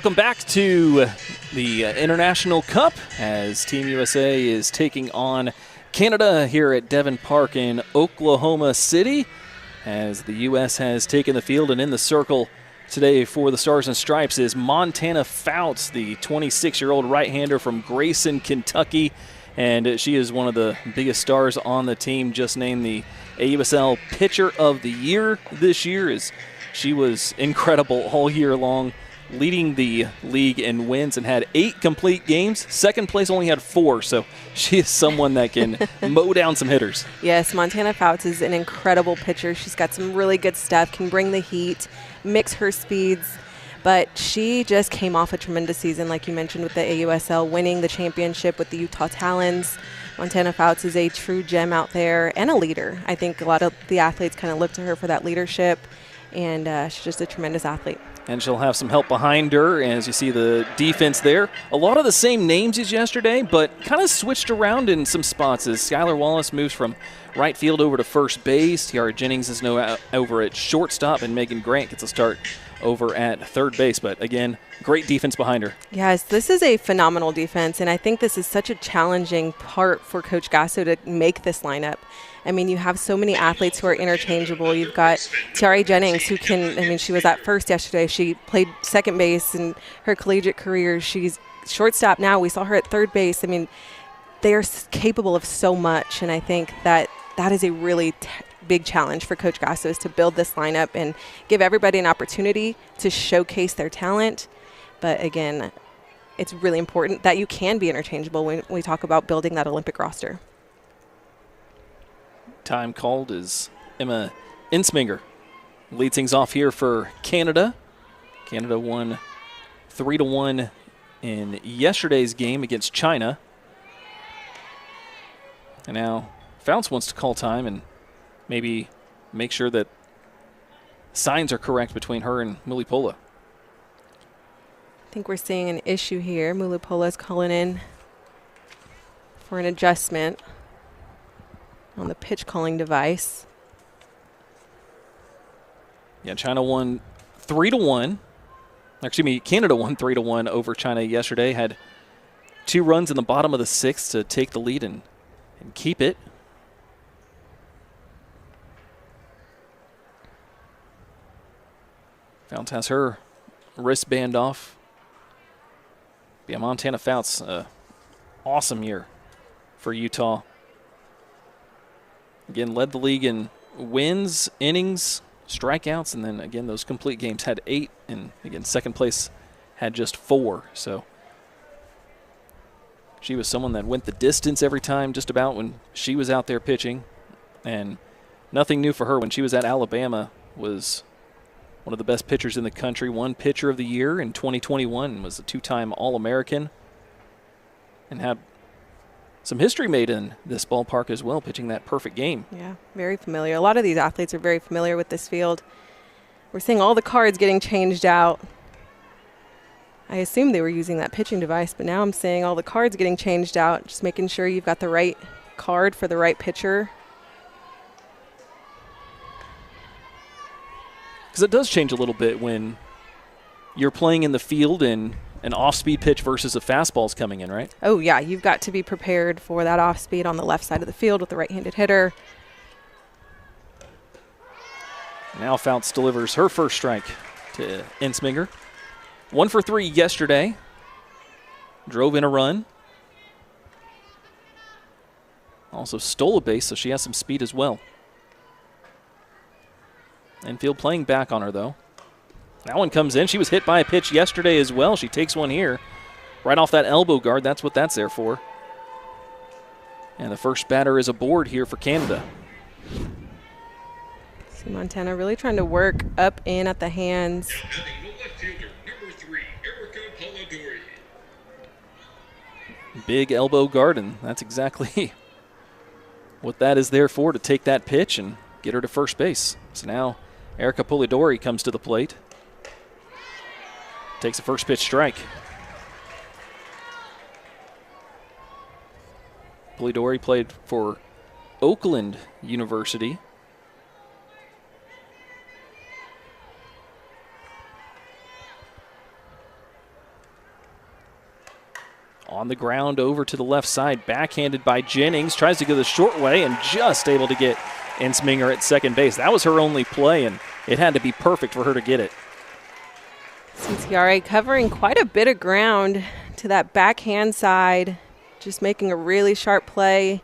Welcome back to the International Cup as Team USA is taking on Canada here at Devon Park in Oklahoma City, as the U.S. has taken the field. And in the circle today for the Stars and Stripes is Montana Fouts, the 26-year-old right-hander from Grayson, Kentucky. And she is one of the biggest stars on the team, just named the AUSL Pitcher of the Year this year, as she was incredible all year long, leading the league in wins and had 8 complete games. Second place only had 4, so she is someone that can mow down some hitters. Yes, Montana Fouts is an incredible pitcher. She's got some really good stuff, can bring the heat, mix her speeds, but she just came off a tremendous season, like you mentioned, with the AUSL, winning the championship with the Utah Talons. Montana Fouts is a true gem out there and a leader. I think a lot of the athletes kind of look to her for that leadership, and she's just a tremendous athlete. And she'll have some help behind her, as you see the defense there. A lot of the same names as yesterday, but kind of switched around in some spots as Skylar Wallace moves from right field over to first base. Tiara Jennings is now over at shortstop, and Megan Grant gets a start over at third base. But again, great defense behind her. Yes, this is a phenomenal defense, and I think this is such a challenging part for Coach Gasso to make this lineup. I mean, you have so many athletes who are interchangeable. You've got Tiara Jennings, who can, I mean, she was at first yesterday. She played second base in her collegiate career. She's shortstop now. We saw her at third base. I mean, they are capable of so much, and I think that is a really big challenge for Coach Gasso, is to build this lineup and give everybody an opportunity to showcase their talent. But again, it's really important that you can be interchangeable when we talk about building that Olympic roster. Time called is Emma Insminger. Leads things off here for Canada. Canada won 3-1 in yesterday's game against China. And now Fouts wants to call time and maybe make sure that signs are correct between her and Mulipola. I think we're seeing an issue here. Mulipola is calling in for an adjustment on the pitch calling device. Yeah, China won 3-1. Excuse me, Canada won 3-1 over China yesterday. Had 2 runs in the bottom of the 6th to take the lead and keep it. Fouts has her wristband off. Yeah, Montana Fouts, awesome year for Utah. Again, led the league in wins, innings, strikeouts, and then again those complete games. Had 8, and again second place had just 4. So she was someone that went the distance every time just about when she was out there pitching, and nothing new for her. When she was at Alabama, was one of the best pitchers in the country, won Pitcher of the Year in 2021, was a 2-time All-American, and had some history made in this ballpark as well, pitching that perfect game. Yeah, very familiar. A lot of these athletes are very familiar with this field. We're seeing all the cards getting changed out. I assumed they were using that pitching device, but now I'm seeing all the cards getting changed out, just making sure you've got the right card for the right pitcher. Because it does change a little bit when you're playing in the field and an off-speed pitch versus a fastball's coming in, right? Oh, yeah. You've got to be prepared for that off-speed on the left side of the field with the right-handed hitter. Now Fouts delivers her first strike to Insminger. 1 for 3 yesterday. Drove in a run. Also stole a base, so she has some speed as well. Infield playing back on her, though. That one comes in. She was hit by a pitch yesterday as well. She takes one here. Right off that elbow guard. That's what that's there for. And the first batter is aboard here for Canada. See Montana really trying to work up in at the hands. Big elbow guard, and that's exactly what that is there for, to take that pitch and get her to first base. So now Erica Polidori comes to the plate. Takes a first pitch strike. Polidori played for Oakland University. On the ground over to the left side, backhanded by Jennings, tries to go the short way and just able to get Ensminger at second base. That was her only play, and it had to be perfect for her to get it. Tiare covering quite a bit of ground to that backhand side, just making a really sharp play,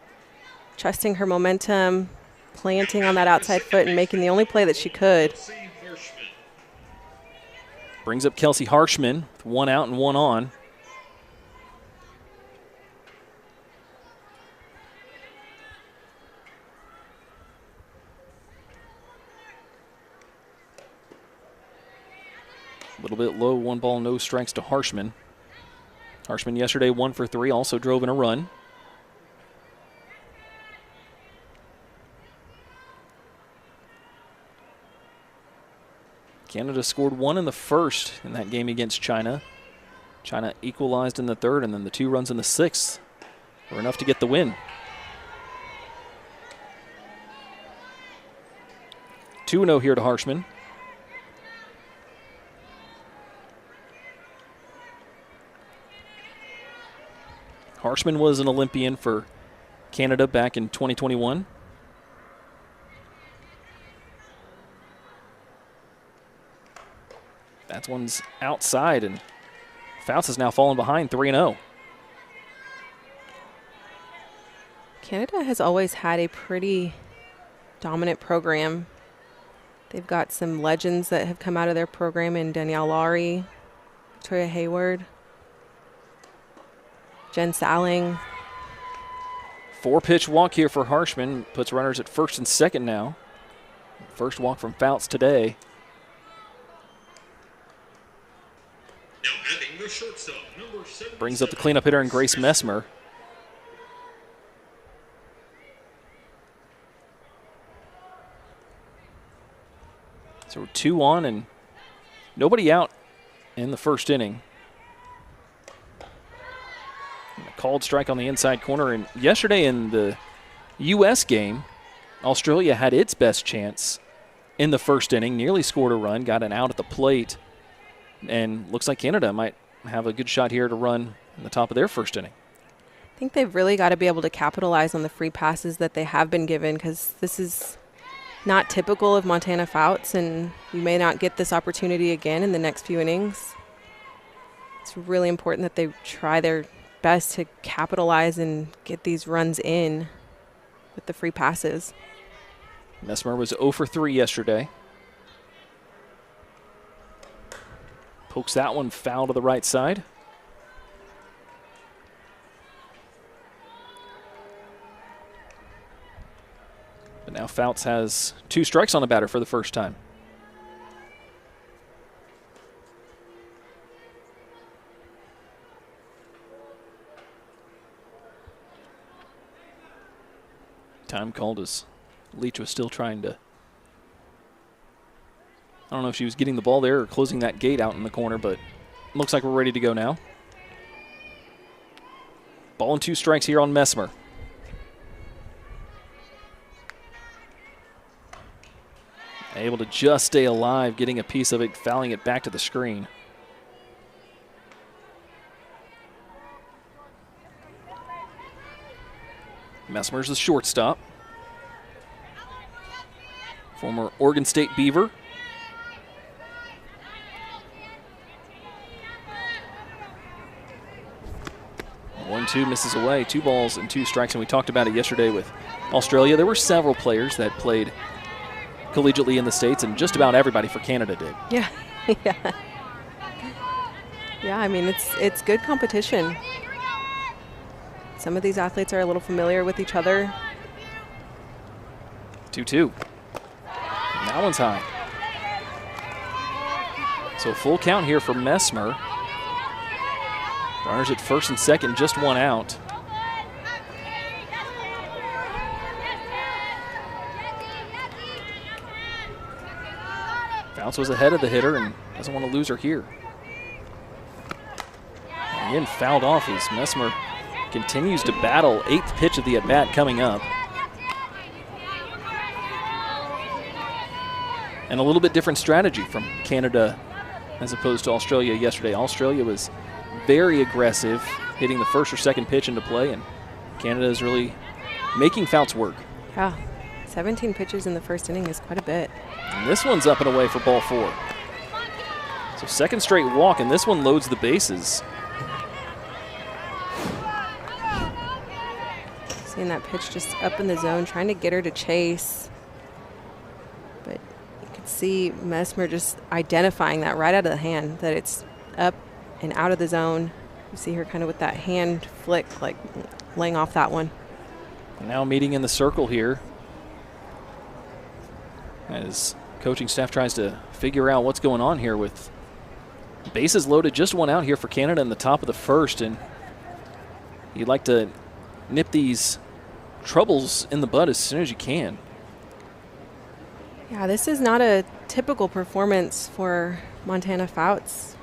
trusting her momentum, planting on that outside foot and making the only play that she could. Brings up Kelsey Harshman with 1 out and 1 on. A little bit low, 1 ball, no strikes to Harshman. Harshman yesterday 1 for 3, also drove in a run. Canada scored 1 in the first in that game against China. China equalized in the third, and then the 2 runs in the sixth were enough to get the win. 2-0 here to Harshman. Harshman was an Olympian for Canada back in 2021. That one's outside, and Fouts has now fallen behind 3-0. Canada has always had a pretty dominant program. They've got some legends that have come out of their program in Danielle Laurie, Victoria Hayward, Jen Salling. 4-pitch walk here for Harshman. Puts runners at first and second now. First walk from Fouts today. Brings up the cleanup hitter and Grace Messmer. So we're 2 on and nobody out in the first inning. And a called strike on the inside corner. And yesterday in the U.S. game, Australia had its best chance in the first inning, nearly scored a run, got an out at the plate, and looks like Canada might have a good shot here to run in the top of their first inning. I think they've really got to be able to capitalize on the free passes that they have been given, because this is not typical of Montana Fouts, and you may not get this opportunity again in the next few innings. It's really important that they try their best to capitalize and get these runs in with the free passes. Messmer was 0 for 3 yesterday. Pokes that one foul to the right side. But now Fouts has 2 strikes on the batter for the first time. Time called as Leach was still trying to, I don't know if she was getting the ball there or closing that gate out in the corner, but looks like we're ready to go now. Ball and 2 strikes here on Messmer. Able to just stay alive, getting a piece of it, fouling it back to the screen. Messmer's the shortstop. Former Oregon State Beaver. One-two misses away, 2 balls and 2 strikes, and we talked about it yesterday with Australia. There were several players that played collegiately in the States, and just about everybody for Canada did. Yeah, yeah. Yeah, I mean, it's good competition. Some of these athletes are a little familiar with each other. 2-2. That one's high. So full count here for Messmer. Runners at first and second, just 1 out. Fouts was ahead of the hitter and doesn't want to lose her here. Again, fouled off as Messmer continues to battle. 8th pitch of the at-bat coming up. And a little bit different strategy from Canada as opposed to Australia yesterday. Australia was very aggressive, hitting the first or second pitch into play, and Canada is really making Fouts work. Yeah, 17 pitches in the first inning is quite a bit. And this one's up and away for ball 4. So second straight walk, and this one loads the bases. Seeing that pitch just up in the zone, trying to get her to chase. But you can see Messmer just identifying that right out of the hand, that it's up and out of the zone. You see her kind of with that hand flick, like laying off that one. Now meeting in the circle here as coaching staff tries to figure out what's going on here with bases loaded. Just one out here for Canada in the top of the first, and you'd like to nip these troubles in the bud as soon as you can. Yeah, this is not a typical performance for Montana Fouts.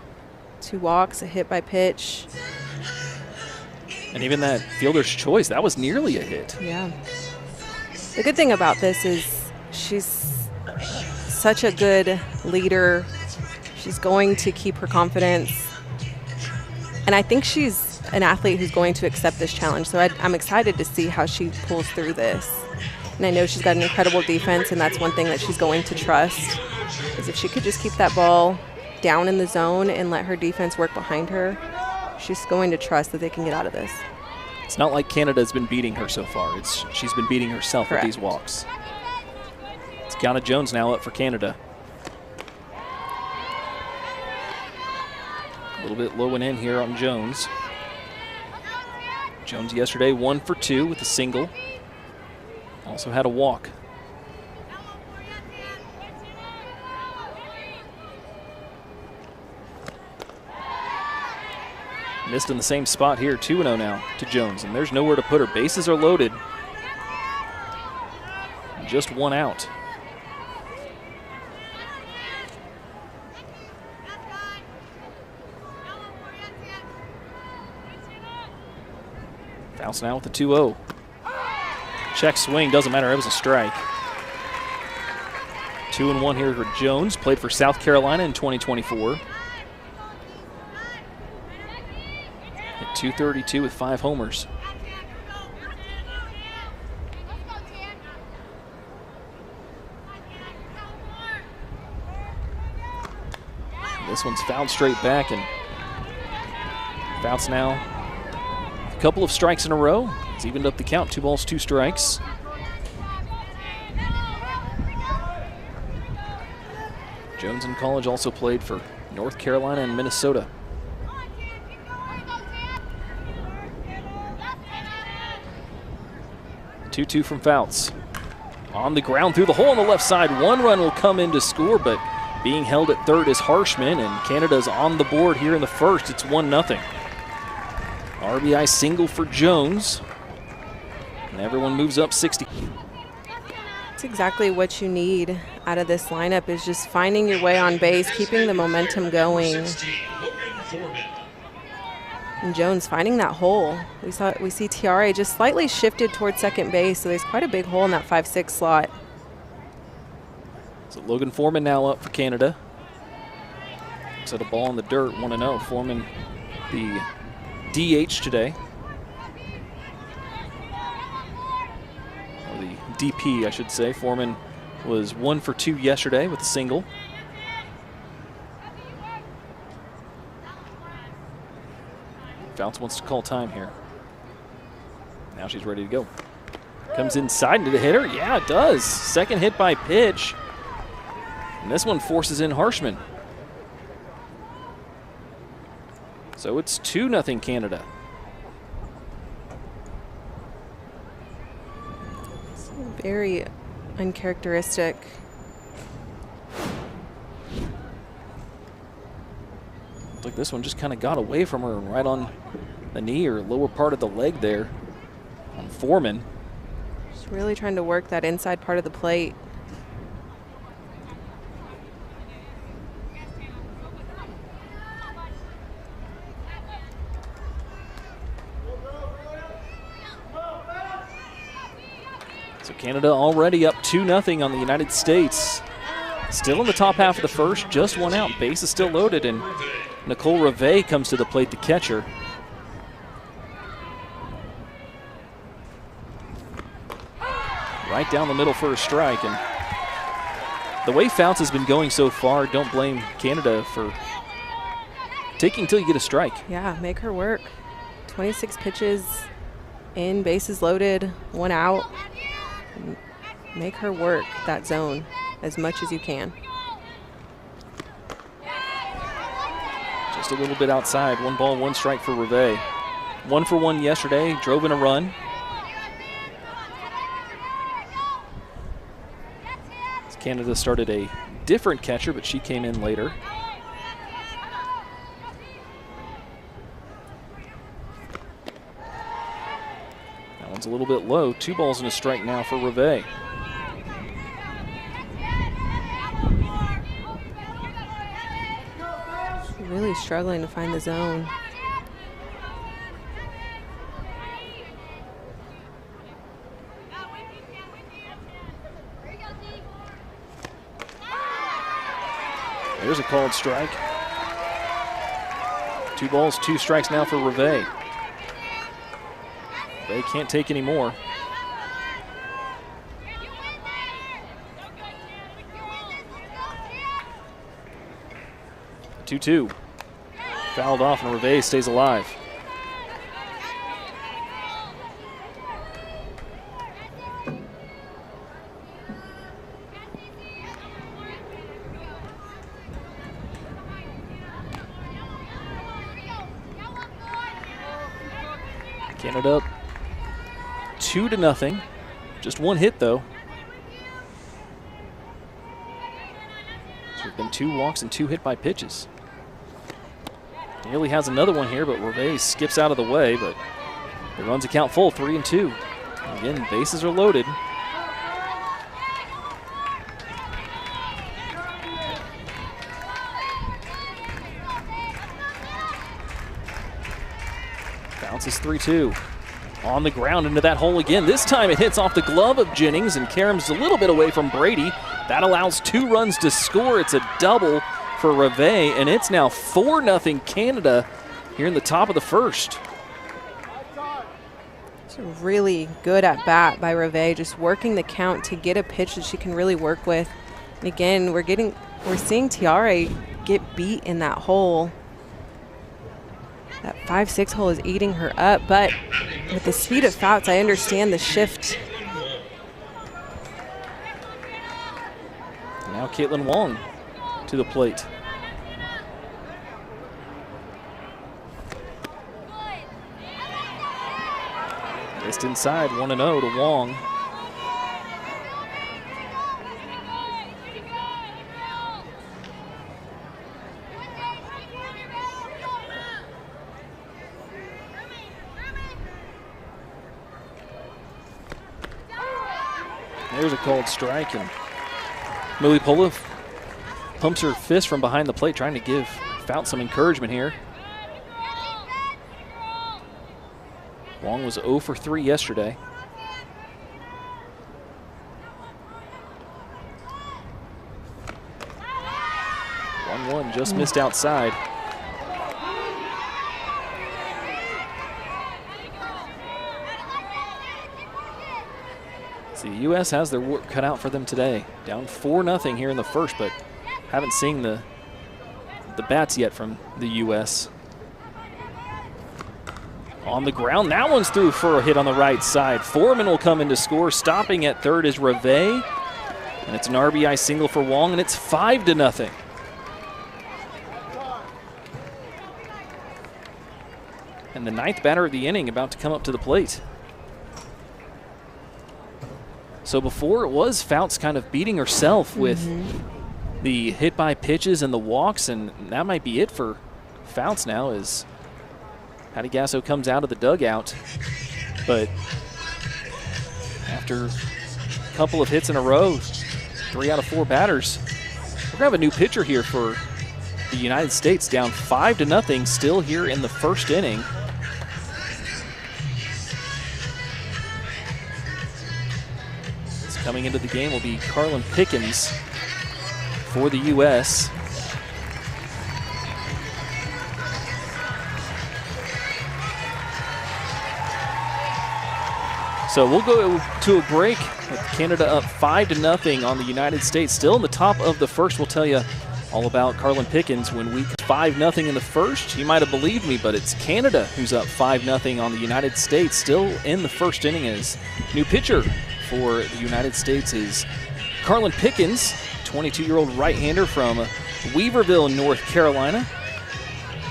2 walks, a hit by pitch. And even that fielder's choice, that was nearly a hit. Yeah. The good thing about this is she's such a good leader. She's going to keep her confidence. And I think she's an athlete who's going to accept this challenge. So I'm excited to see how she pulls through this. And I know she's got an incredible defense, and that's one thing that she's going to trust, is if she could just keep that ball down in the zone and let her defense work behind her, she's going to trust that they can get out of this. It's not like Canada's been beating her so far. She's been beating herself with these walks. It's Kiana Jones now up for Canada. A little bit low and in here on Jones. Jones yesterday 1 for 2 with a single. Also had a walk. Missed in the same spot here, 2-0 now to Jones, and there's nowhere to put her. Bases are loaded. Just 1 out. Fouts now with the 2-0. Check swing, doesn't matter, it was a strike. 2-1 here for Jones, played for South Carolina in 2024. At 232 with 5 homers. This one's fouled straight back, and Fouts now a couple of strikes in a row. It's evened up the count, 2 balls, 2 strikes. Jones in college also played for North Carolina and Minnesota. The 2-2 from Fouts. On the ground through the hole on the left side. 1 run will come in to score, but being held at third is Harshman, and Canada's on the board here in the first. It's 1-0. RBI single for Jones. And everyone moves up 60. That's exactly what you need out of this lineup, is just finding your way on base, keeping the momentum going. And Jones finding that hole. We see Tiare just slightly shifted towards second base, so there's quite a big hole in that 5-6 slot. So Logan Foreman now up for Canada. Set a ball in the dirt, 1-0. Foreman, the DH today. Or the DP, I should say. Foreman was 1 for 2 yesterday with a single. Fouts wants to call time here. Now she's ready to go. Comes inside into the hitter. Yeah, it does. Second hit by pitch. And this one forces in Harshman. So it's 2-0 Canada. It's very uncharacteristic. Like this one just kind of got away from her and right on the knee or lower part of the leg there on Foreman. Just really trying to work that inside part of the plate. So Canada already up 2-0 on the United States. Still in the top half of the first, just 1 out. Base is still loaded, and Nicole Reve comes to the plate, the catcher. right down the middle for a strike. And the way Fouts has been going so far, don't blame Canada for taking until you get a strike. Yeah, make her work. 26 pitches in, bases loaded, 1 out. Make her work that zone as much as you can. Just a little bit outside. 1 ball, 1 strike for Reveille. 1 for 1 yesterday, drove in a run. Canada started a different catcher, but she came in later. That one's a little bit low. 2 balls and a strike now for Reveille. Really struggling to find the zone. There's a called strike. 2 balls, 2 strikes now for Reveille. They can't take any more. 2-2. Fouled off and Reveille stays alive. Canada up 2-0. Just 1 hit though. There's been 2 walks and 2 hit by pitches. Nearly has another one here, but Reveille skips out of the way, but the runs account full, 3-2. Again, bases are loaded. Bounces 3-2. On the ground into that hole again. This time it hits off the glove of Jennings and Karam's a little bit away from Brady. That allows 2 runs to score. It's a double for Reveille, and it's now 4-0 Canada here in the top of the first. It's a really good at bat by Reveille, just working the count to get a pitch that she can really work with. And again, we're seeing Tiare get beat in that hole. That 5-6 hole is eating her up, but with the speed of Fouts, I understand the shift. Now Caitlin Wong to the plate. Just inside, 1-0 to Wong. There's a called strike, and Millie Pola pumps her fist from behind the plate, trying to give Fouts some encouragement here. Wong was 0 for 3 yesterday. One just missed outside. See, the U.S. has their work cut out for them today. Down 4-0 here in the first, but haven't seen the bats yet from the U.S. On the ground, that one's through for a hit on the right side. Foreman will come in to score. Stopping at third is Reveille, and it's an RBI single for Wong, and it's 5-0. And the 9th batter of the inning about to come up to the plate. So before it was Fouts kind of beating herself with the hit by pitches and the walks, and that might be it for Fouts now as Patty Gasso comes out of the dugout. But after a couple of hits in a row, 3 out of 4 batters, we're going to have a new pitcher here for the United States, down 5-0, still here in the first inning. Coming into the game will be Carlin Pickens for the U.S. So we'll go to a break with Canada up 5-0 on the United States. Still in the top of the first. We'll tell you all about Carlin Pickens when we 5-0 in the first. You might have believed me, but it's Canada who's up 5-0 on the United States. Still in the first inning as new pitcher for the United States is Carlin Pickens, 22-year-old right-hander from Weaverville, North Carolina.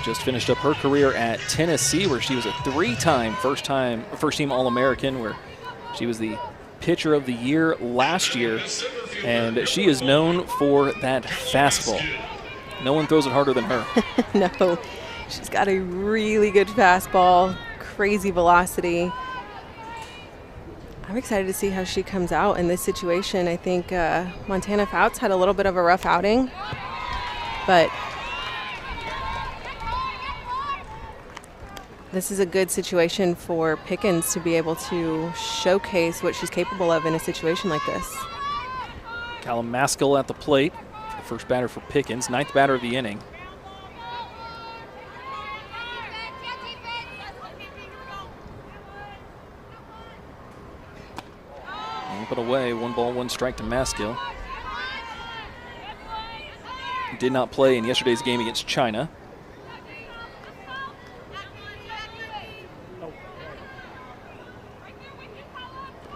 Just finished up her career at Tennessee, where she was a 3-time first-team All-American, where she was the pitcher of the year last year, and she is known for that fastball. No one throws it harder than her. No, she's got a really good fastball, crazy velocity. I'm excited to see how she comes out in this situation. I think Montana Fouts had a little bit of a rough outing, but this is a good situation for Pickens to be able to showcase what she's capable of in a situation like this. Callum Maskell at the plate, first batter for Pickens, 9th batter of the inning. Up and away, 1-1 strike to Maskell. Did not play in yesterday's game against China.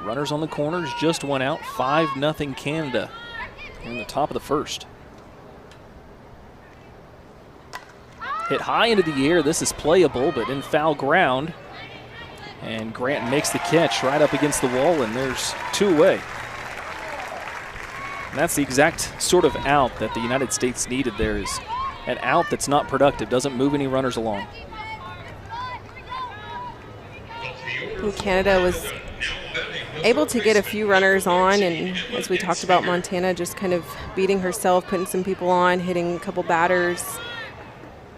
Runners on the corners, just one out, 5-0 Canada in the top of the first. Hit high into the air, this is playable, but in foul ground. And Grant makes the catch right up against the wall, and there's 2 away. And that's the exact sort of out that the United States needed there, is an out that's not productive, doesn't move any runners along. And Canada was able to get a few runners on, and as we talked about, Montana just kind of beating herself, putting some people on, hitting a couple batters,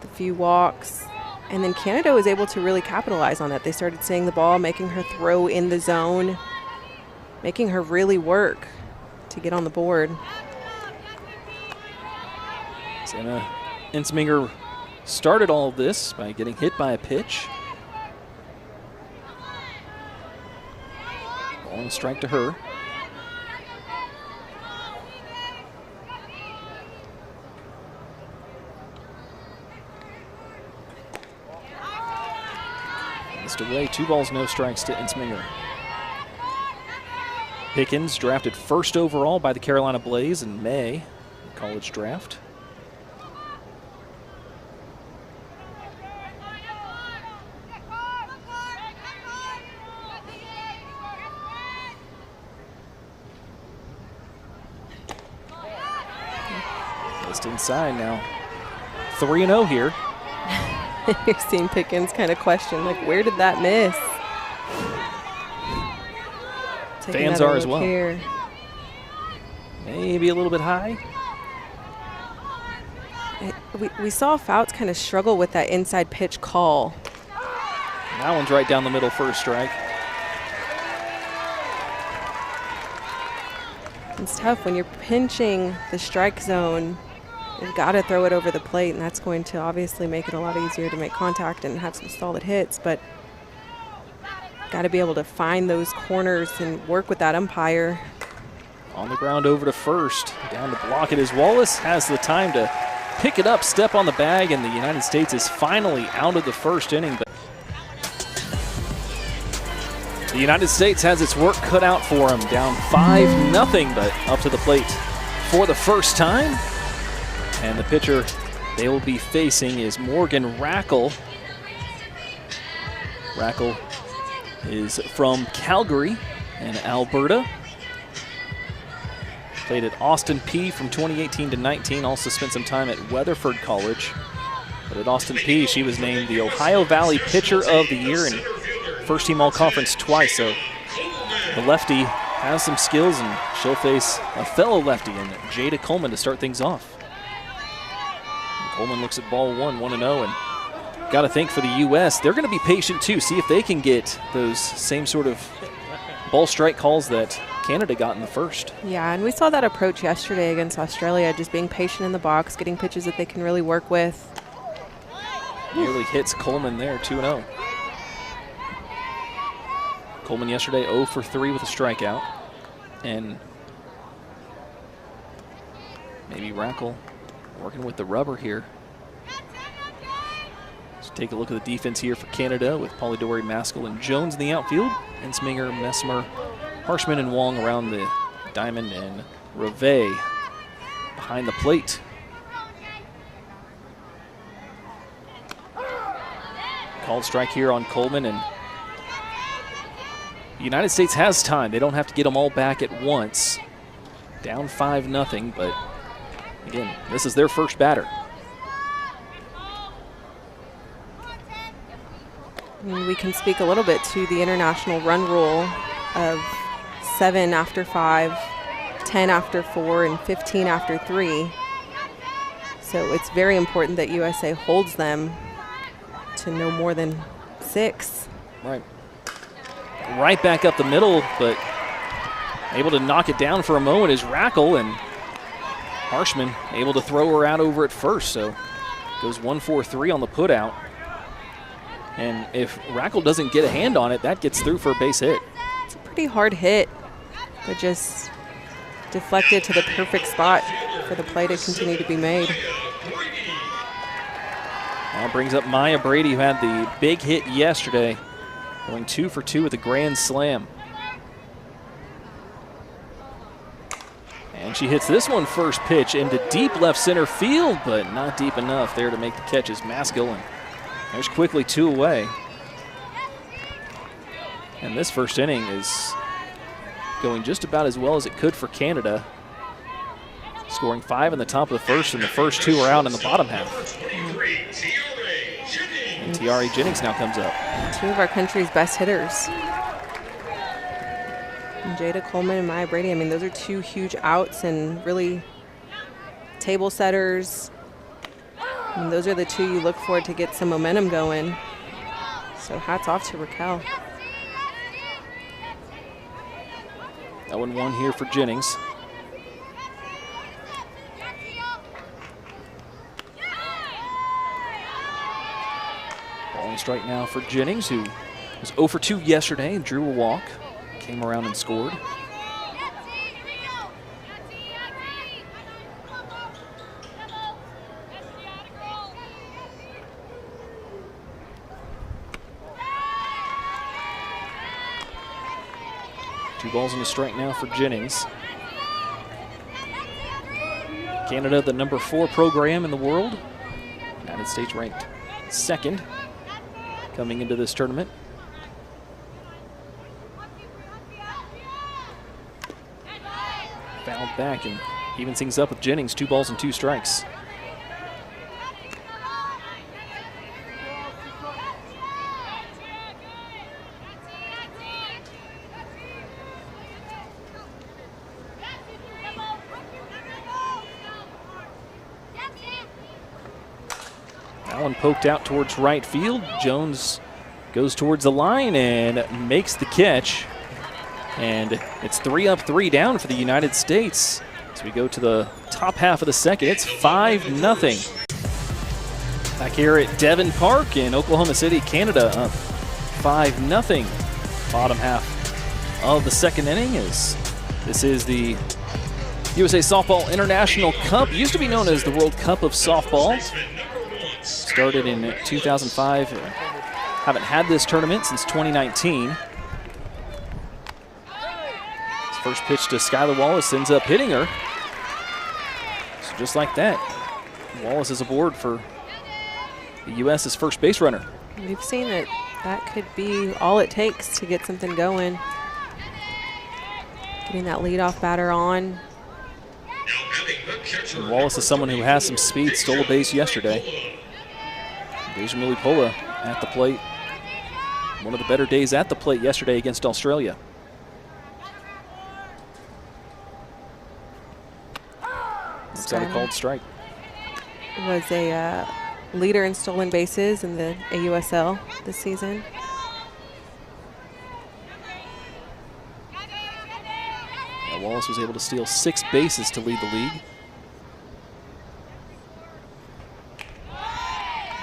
a few walks. And then Canada was able to really capitalize on that. They started seeing the ball, making her throw in the zone, making her really work to get on the board. Anna Ensminger started all of this by getting hit by a pitch. Ball and a strike to her. Away, 2 balls, no strikes to Ensminger. Pickens drafted first overall by the Carolina Blaze in May, college draft. Just inside now. 3-0 here. You're seeing Pickens kind of question, like, where did that miss? Fans are as well. Here. Maybe a little bit high. We saw Fouts kind of struggle with that inside pitch call. That one's right down the middle for a strike. It's tough when you're pinching the strike zone. You've got to throw it over the plate, and that's going to obviously make it a lot easier to make contact and have some solid hits, but got to be able to find those corners and work with that umpire. On the ground over to first. Down to block it as Wallace has the time to pick it up, step on the bag, and the United States is finally out of the first inning. But the United States has its work cut out for them. Down 5-0, but up to the plate for the first time. And the pitcher they will be facing is Morgan Rackle. Rackle is from Calgary in Alberta. Played at Austin Peay from 2018 to 19. Also spent some time at Weatherford College. But at Austin Peay, she was named the Ohio Valley Pitcher of the Year and first team All-Conference twice. So the lefty has some skills, and she'll face a fellow lefty in Jada Coleman to start things off. Coleman looks at ball 1-0, and got to think for the U.S., they're going to be patient too, see if they can get those same sort of ball strike calls that Canada got in the first. Yeah, and we saw that approach yesterday against Australia, just being patient in the box, getting pitches that they can really work with. Nearly hits Coleman there, 2-0. Coleman yesterday 0 for 3 with a strikeout. And maybe Rackle working with the rubber here. Let's take a look at the defense here for Canada with Polidori, Maskell, and Jones in the outfield. Ensminger, Messmer, Harshman, and Wong around the diamond, and Reve behind the plate. Called strike here on Coleman, and the United States has time. They don't have to get them all back at once. Down 5-0, but again, this is their first batter. We can speak a little bit to the international run rule of 7 after 5, 10 after 4, and 15 after 3. So it's very important that USA holds them to no more than 6. Right. Right back up the middle, but able to knock it down for a moment is Rackle, and Harshman able to throw her out over at first. So goes 1-4-3 on the putout. And if Rackle doesn't get a hand on it, that gets through for a base hit. It's a pretty hard hit, but just deflected to the perfect spot for the play to continue to be made. Now brings up Maya Brady, who had the big hit yesterday, going 2 for 2 with a grand slam. And she hits this one first pitch into deep left center field, but not deep enough there to make the catch as Maskell, and there's quickly 2 away. And this first inning is going just about as well as it could for Canada, scoring 5 in the top of the first, and the first 2 are out in the bottom half. And Tiare Jennings now comes up. 2 of our country's best hitters. And Jada Coleman and Maya Brady, I mean, those are 2 huge outs and really table setters. And those are the 2 you look for to get some momentum going. So hats off to Raquel. 0-1 here for Jennings. Ball and strike now for Jennings, who was 0 for 2 yesterday and drew a walk. Came around and scored. Two balls and a strike now for Jennings. Canada, the number 4 program in the world. United States ranked 2nd coming into this tournament. Fouled back and evens things up with Jennings, 2 balls and 2 strikes. That one poked out towards right field. Jones goes towards the line and makes the catch. And it's 3 up, 3 down for the United States. As we go to the top half of the second, it's 5-0. Back here at Devon Park in Oklahoma City, Canada, up 5-0. Bottom half of the second inning is this is the USA Softball International Cup. Used to be known as the World Cup of Softball. Started in 2005. Haven't had this tournament since 2019. First pitch to Skylar Wallace ends up hitting her. So just like that, Wallace is aboard for the U.S.'s first base runner. We've seen that that could be all it takes to get something going. Getting that leadoff batter on. And Wallace is someone who has some speed, stole a base yesterday. Deja Mulipola at the plate. One of the better days at the plate yesterday against Australia. Got a called strike. Was a leader in stolen bases in the AUSL this season. Now Wallace was able to steal 6 bases to lead the league.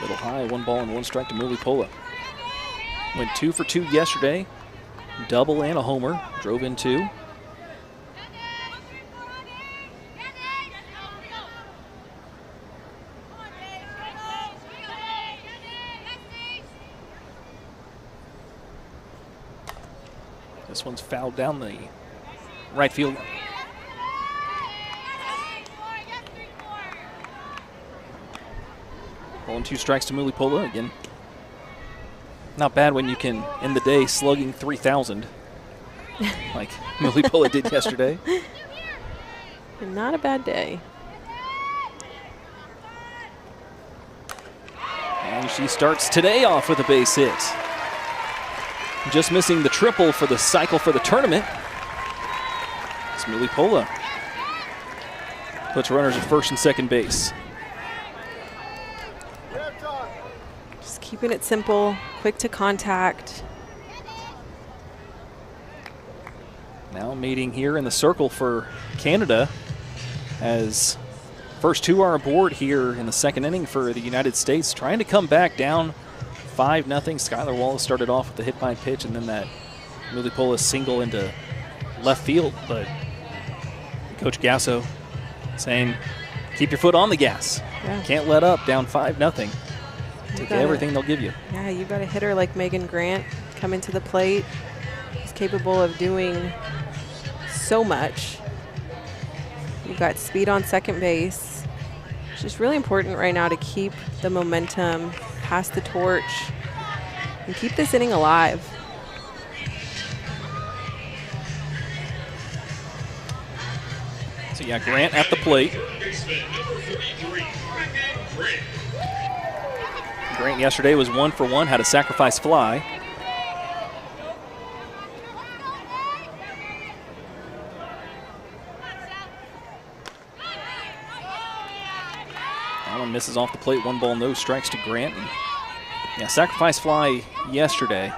Little high, 1 ball and 1 strike to Mulipola. Went 2 for 2 yesterday. double and a homer. Drove in 2. This one's fouled down the right field. Rolling 2 strikes to Mulipola again. Not bad when you can end the day slugging 3,000 like Mulipola did yesterday. Not a bad day. And she starts today off with a base hit. Just missing the triple for the cycle for the tournament. It's Mulipola. Puts runners at first and second base. Just keeping it simple, quick to contact. Now meeting here in the circle for Canada as first 2 are aboard here in the second inning for the United States, trying to come back down 5-0. Skylar Wallace started off with the hit by pitch and then that Mulipola single into left field, but Coach Gasso saying, keep your foot on the gas. Yeah. Can't let up, down 5-0. Take everything they'll give you. Yeah, you got a hitter like Megan Grant coming to the plate. He's capable of doing so much. You've got speed on second base. It's just really important right now to keep the momentum, pass the torch, and keep this inning alive. So yeah, Grant at the plate. Grant yesterday was 1 for 1, had a sacrifice fly. Allen misses off the plate, 1 ball, no strikes to Grant. And yeah, sacrifice fly yesterday.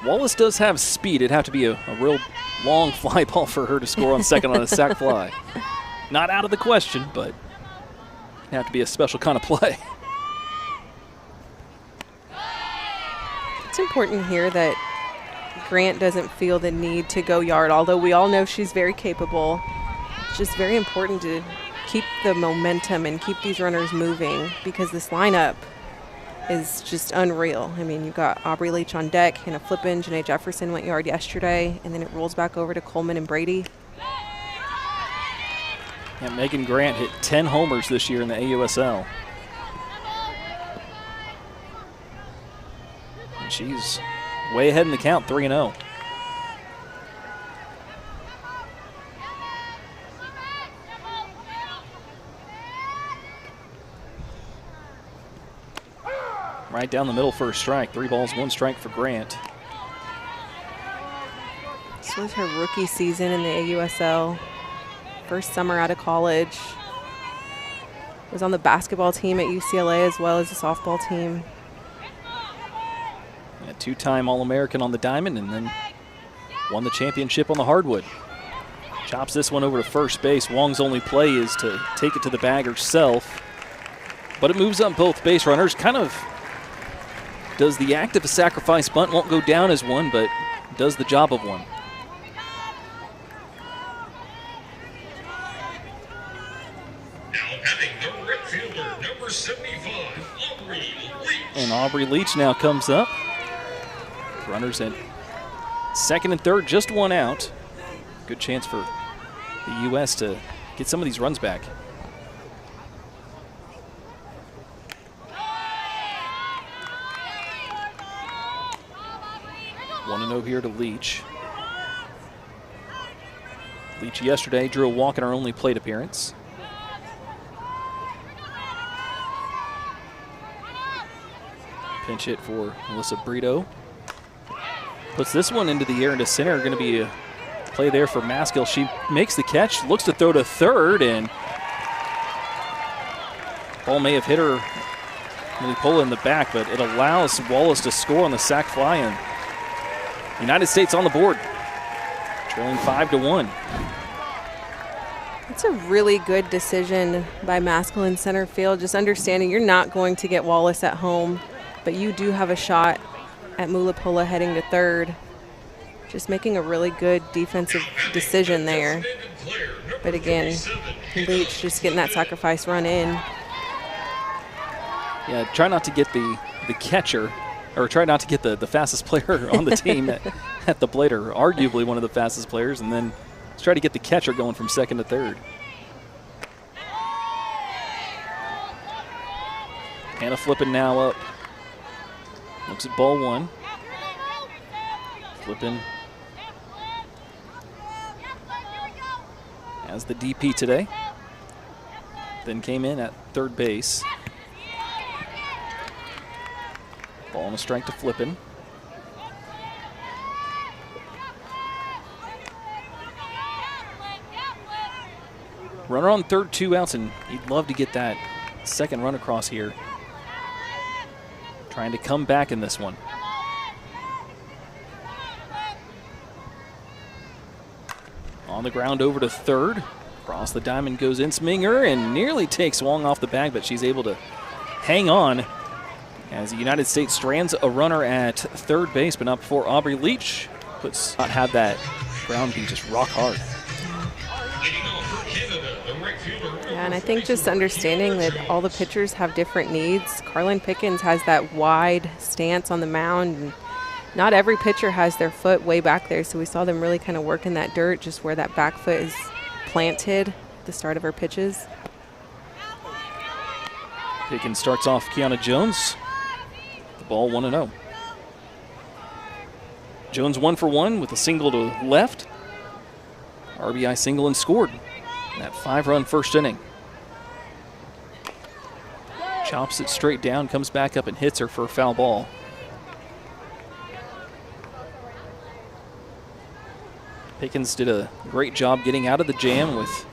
Wallace does have speed. It'd have to be a real long fly ball for her to score on second on a sac fly. Not out of the question, but it'd have to be a special kind of play. It's important here that Grant doesn't feel the need to go yard, although we all know she's very capable. It's just very important to keep the momentum and keep these runners moving because this lineup is just unreal. I mean, you've got Aubrey Leach on deck, Hannah Flippen, Janae Jefferson went yard yesterday, and then it rolls back over to Coleman and Brady. Yeah, Megan Grant hit 10 homers this year in the AUSL. And she's way ahead in the count, 3-0. Right down the middle for a strike. 3 balls, 1 strike for Grant. This was her rookie season in the AUSL. First summer out of college. Was on the basketball team at UCLA as well as the softball team. A 2-time All-American on the diamond and then won the championship on the hardwood. Chops this one over to first base. Wong's only play is to take it to the bag herself. But it moves up both base runners. Kind of does the act of a sacrifice bunt. Won't go down as one, but does the job of one. Now having the right fielder, number 75, Aubrey Leach. And Aubrey Leach now comes up. Runners at second and third, just 1 out. Good chance for the U.S. to get some of these runs back. One and 0 here to Leach. Leach yesterday drew a walk in her only plate appearance. Pinch hit for Melissa Brito. Puts this one into the air into center. Going to be a play there for Maskill. She makes the catch, looks to throw to third, and ball may have hit her, Mulipola in the back, but it allows Wallace to score on the sac fly, and United States on the board, trailing 5-1. It's a really good decision by Maskill in center field, just understanding you're not going to get Wallace at home, but you do have a shot at Mulipola heading to third. just making a really good defensive decision there. But again, Leach just getting that sacrifice run in. Yeah, try not to get the catcher, or try not to get the fastest player on the team at the plate, or arguably one of the fastest players, and then let's try to get the catcher going from second to third. Hannah Flippin now up. Looks at ball one. Flippin as the DP today. Then came in at third base. Ball and a strike to Flippin. Runner on third, 2 outs, and he'd love to get that second run across here. Trying to come back in this one. On the ground over to third. Across the diamond goes Insminger and nearly takes Wong off the bag, but she's able to hang on as the United States strands a runner at third base, but not before Aubrey Leach not had that ground beat just rock hard. Yeah, and I think just understanding that all the pitchers have different needs. Carlin Pickens has that wide stance on the mound, and not every pitcher has their foot way back there, so we saw them really kind of work in that dirt, just where that back foot is planted at the start of her pitches. Pickens starts off Kiana Jones. The ball 1-0. Jones 1 for 1 with a single to left. RBI single and scored in that 5-run first inning. Chops it straight down, comes back up and hits her for a foul ball. Pickens did a great job getting out of the jam with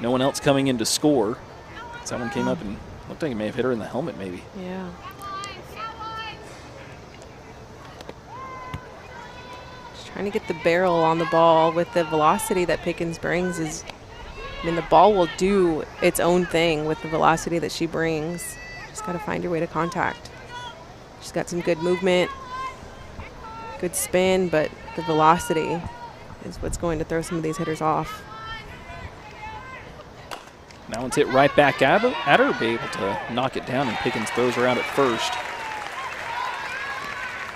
no one else coming in to score. Someone came up and looked like he may have hit her in the helmet maybe. Yeah. Just trying to get the barrel on the ball with the velocity that Pickens brings is, I mean, the ball will do its own thing with the velocity that she brings. Just got to find your way to contact. She's got some good movement, good spin, but the velocity is what's going to throw some of these hitters off. That one's hit right back at her, be able to knock it down, and Pickens throws her out at first.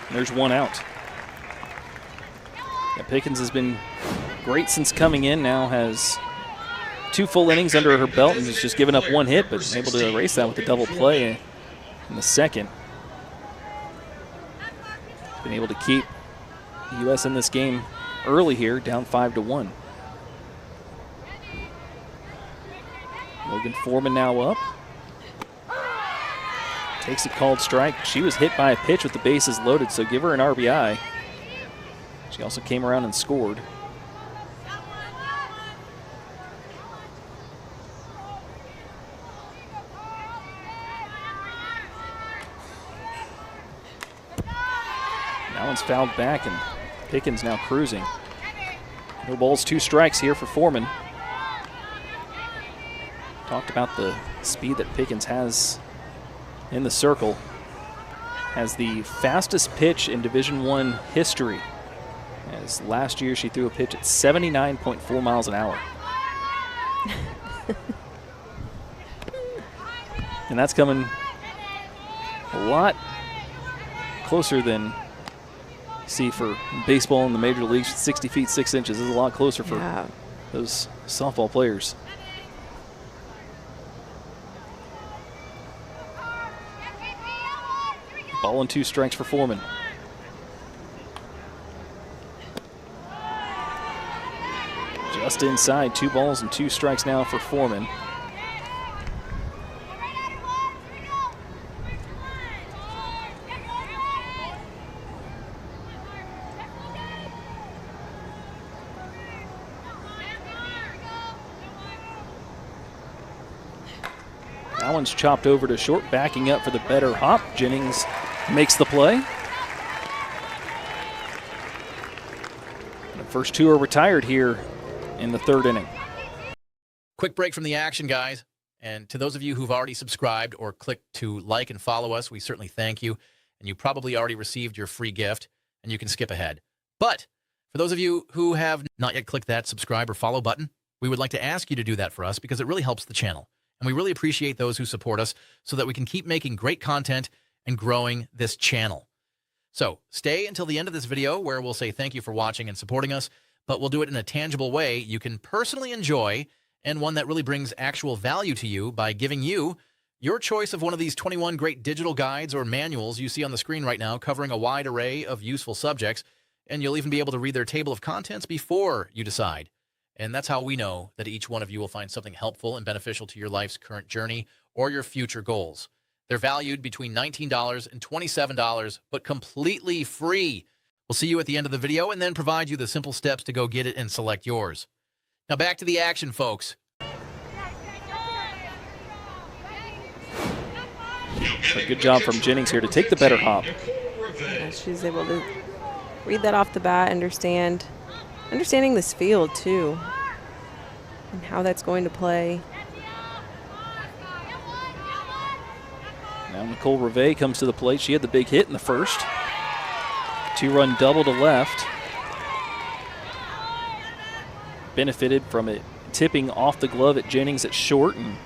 And there's 1 out. Yeah, Pickens has been great since coming in, now has 2 full innings under her belt and has just given up 1 hit, but able to erase that with a double play in the second. Been able to keep the U.S. in this game early here, down 5-1. Logan Foreman now up. Takes a called strike. She was hit by a pitch with the bases loaded, so give her an RBI. She also came around and scored. That one's fouled back, and Pickens now cruising. No balls, 2 strikes here for Foreman. Talked about the speed that Pickens has in the circle. Has the fastest pitch in Division I history. As last year she threw a pitch at 79.4 miles an hour. And that's coming a lot closer than you see for baseball in the major leagues. 60 feet 6 inches is a lot closer for those softball players. Ball and 2 strikes for Foreman. Just inside, 2 balls and 2 strikes now for Foreman. That one's chopped over to short, backing up for the better hop. Jennings makes the play. The first 2 are retired here in the 3rd inning. Quick break from the action, guys. And to those of you who've already subscribed or clicked to like and follow us, we certainly thank you. And you probably already received your free gift. and you can skip ahead. But for those of you who have not yet clicked that subscribe or follow button, we would like to ask you to do that for us because it really helps the channel. And we really appreciate those who support us so that we can keep making great content and growing this channel. So stay until the end of this video where we'll say thank you for watching and supporting us, but we'll do it in a tangible way you can personally enjoy and one that really brings actual value to you by giving you your choice of one of these 21 great digital guides or manuals you see on the screen right now covering a wide array of useful subjects, and you'll even be able to read their table of contents before you decide. And that's how we know that each one of you will find something helpful and beneficial to your life's current journey or your future goals. They're valued between $19 and $27, but completely free. We'll see you at the end of the video and then provide you the simple steps to go get it and select yours. Now back to the action, folks. A good job from Jennings here to take the better hop. Yeah, she's able to read that off the bat, understanding this field too, and how that's going to play. Now Nicole Reve comes to the plate. She had the big hit in the first. 2-run double to left. Benefited from it tipping off the glove at Jennings at short and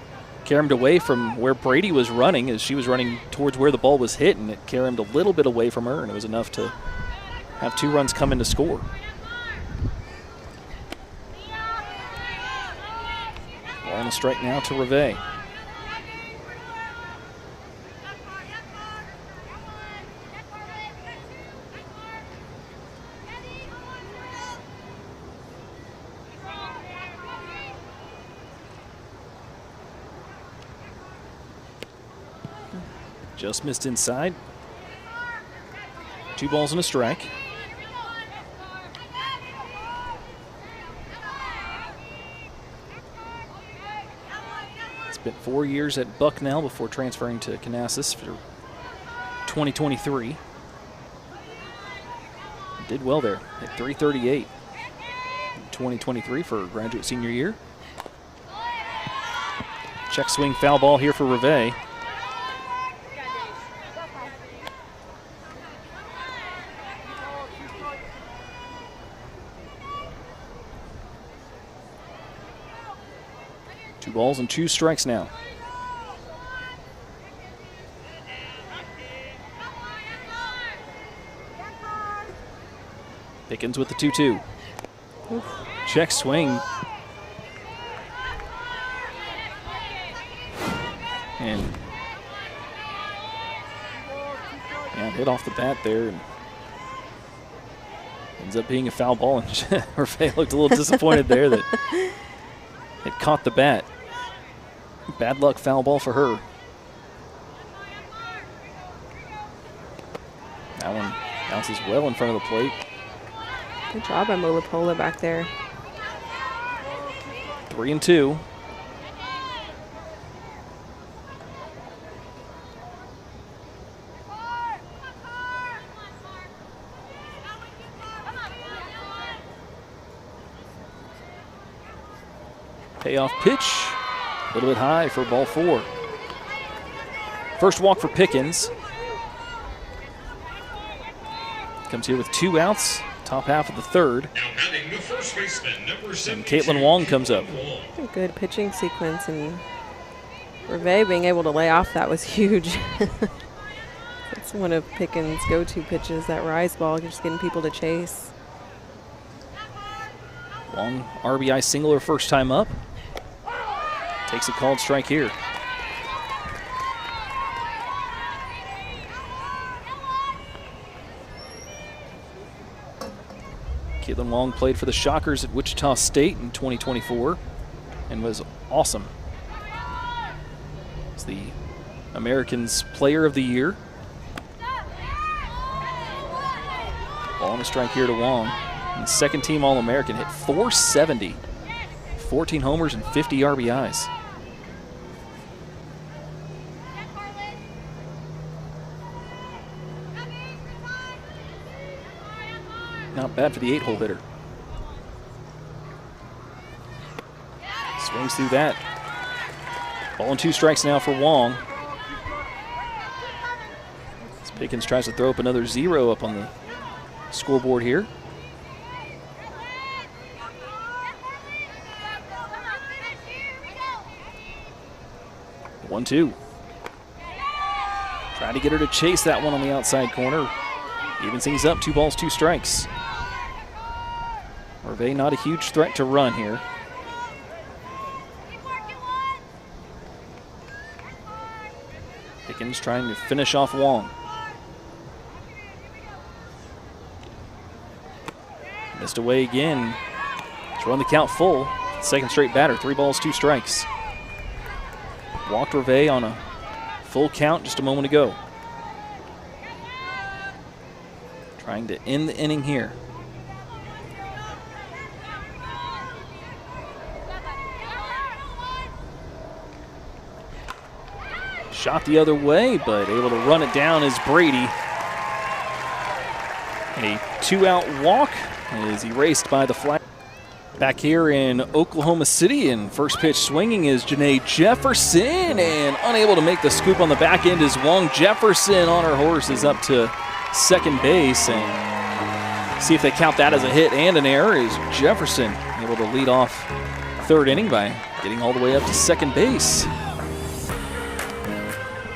caromed away from where Brady was running as she was running towards where the ball was hit, and it caromed a little bit away from her, and it was enough to have 2 runs come in to score. Ball on a strike now to Reve. Just missed inside. 2 balls and a strike. Spent 4 years at Bucknell before transferring to Canassus for 2023. Did well there at .338 in 2023 for graduate senior year. Check swing foul ball here for Reve. Balls and 2 strikes now. Pickens with the 2-2. Check swing. And hit off the bat there. And ends up being a foul ball. And Reve looked a little disappointed there that it caught the bat. Bad luck foul ball for her. That one bounces well in front of the plate. Good job by Molapola back there. 3-2. Payoff pitch. A little bit high for ball 4. First walk for Pickens. Comes here with 2 outs, top half of the third. Now batting the first baseman, number 72. And Caitlin Wong comes up. A good pitching sequence, and Reve being able to lay off that was huge. That's one of Pickens' go-to pitches, that rise ball, just getting people to chase. Wong RBI single her first time up. Takes a called strike here. Caitlin Wong played for the Shockers at Wichita State in 2024 and was awesome. It's the Americans Player of the Year. Ball on a strike here to Wong. And second team All-American, hit .470. 14 homers and 50 RBIs. Not bad for the 8-hole hitter. Swings through that. Ball and 2 strikes now for Wong. As Pickens tries to throw up another 0 up on the scoreboard here. One, two. Trying to get her to chase that one on the outside corner. Evens things up, 2 balls, 2 strikes. Hervé not a huge threat to run here. Pickens trying to finish off Wong. Missed away again. Let's run the count full. Second straight batter, 3 balls, 2 strikes. Walked Hervé on a full count just a moment ago. Trying to end the inning here. Shot the other way, but able to run it down is Brady. A 2-out walk is erased by the flag. Back here in Oklahoma City, and first pitch swinging is Janae Jefferson, and unable to make the scoop on the back end is Wong. Jefferson on her horse is up to second base, and see if they count that as a hit and an error. Is Jefferson able to lead off third inning by getting all the way up to second base.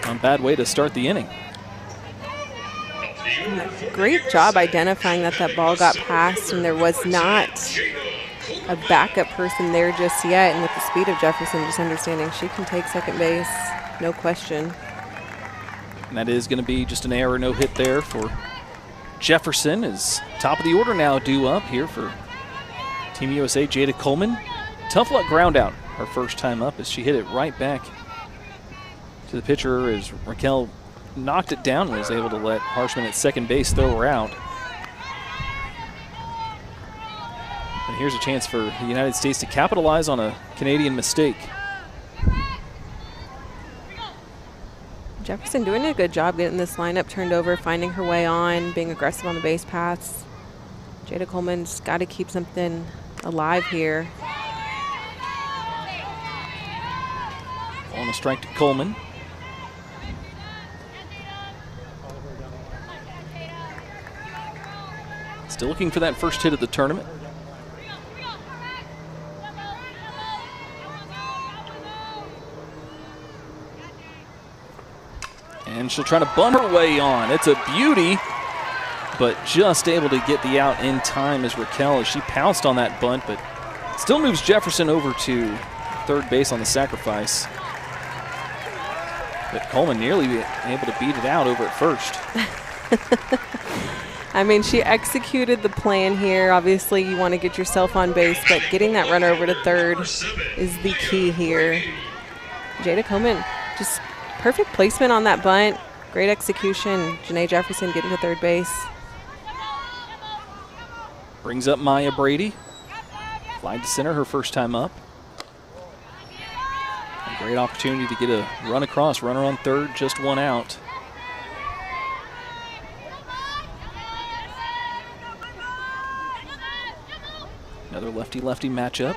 Not a bad way to start the inning. Great job identifying that ball got passed, and there was not a backup person there just yet. And with the speed of Jefferson, just understanding she can take second base, no question. And that is going to be just an error, no hit there for Jefferson. Is top of the order now due up here for Team USA. Jada Coleman, tough luck ground out her first time up as she hit it right back to the pitcher as Raquel knocked it down and was able to let Harshman at second base throw her out. And here's a chance for the United States to capitalize on a Canadian mistake. Jefferson doing a good job getting this lineup turned over, finding her way on, being aggressive on the base paths. Jada Coleman's got to keep something alive here. On a strike to Coleman. Still looking for that first hit of the tournament. And she'll try to bunt her way on. It's a beauty, but just able to get the out in time as Raquel, as she pounced on that bunt, but still moves Jefferson over to third base on the sacrifice. But Coleman nearly able to beat it out over at first. I mean, she executed the plan here. Obviously, you want to get yourself on base, but getting that runner over to third is the key here. Jada Coleman, just perfect placement on that bunt. Great execution. Janae Jefferson getting to third base. Brings up Maya Brady. Fly to center her first time up. A great opportunity to get a run across. Runner on third, just 1 out. Another lefty-lefty matchup.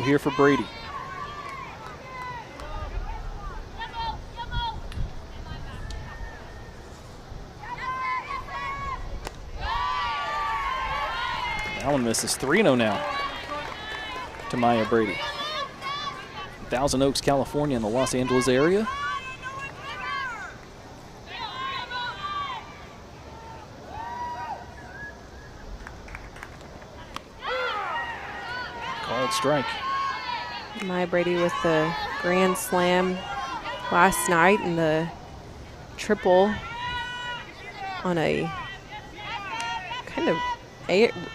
Here for Brady. That one misses. 3-0 now to Maya Brady. Thousand Oaks, California in the Los Angeles area. Called strike. Maya Brady with the grand slam last night and the triple on a kind of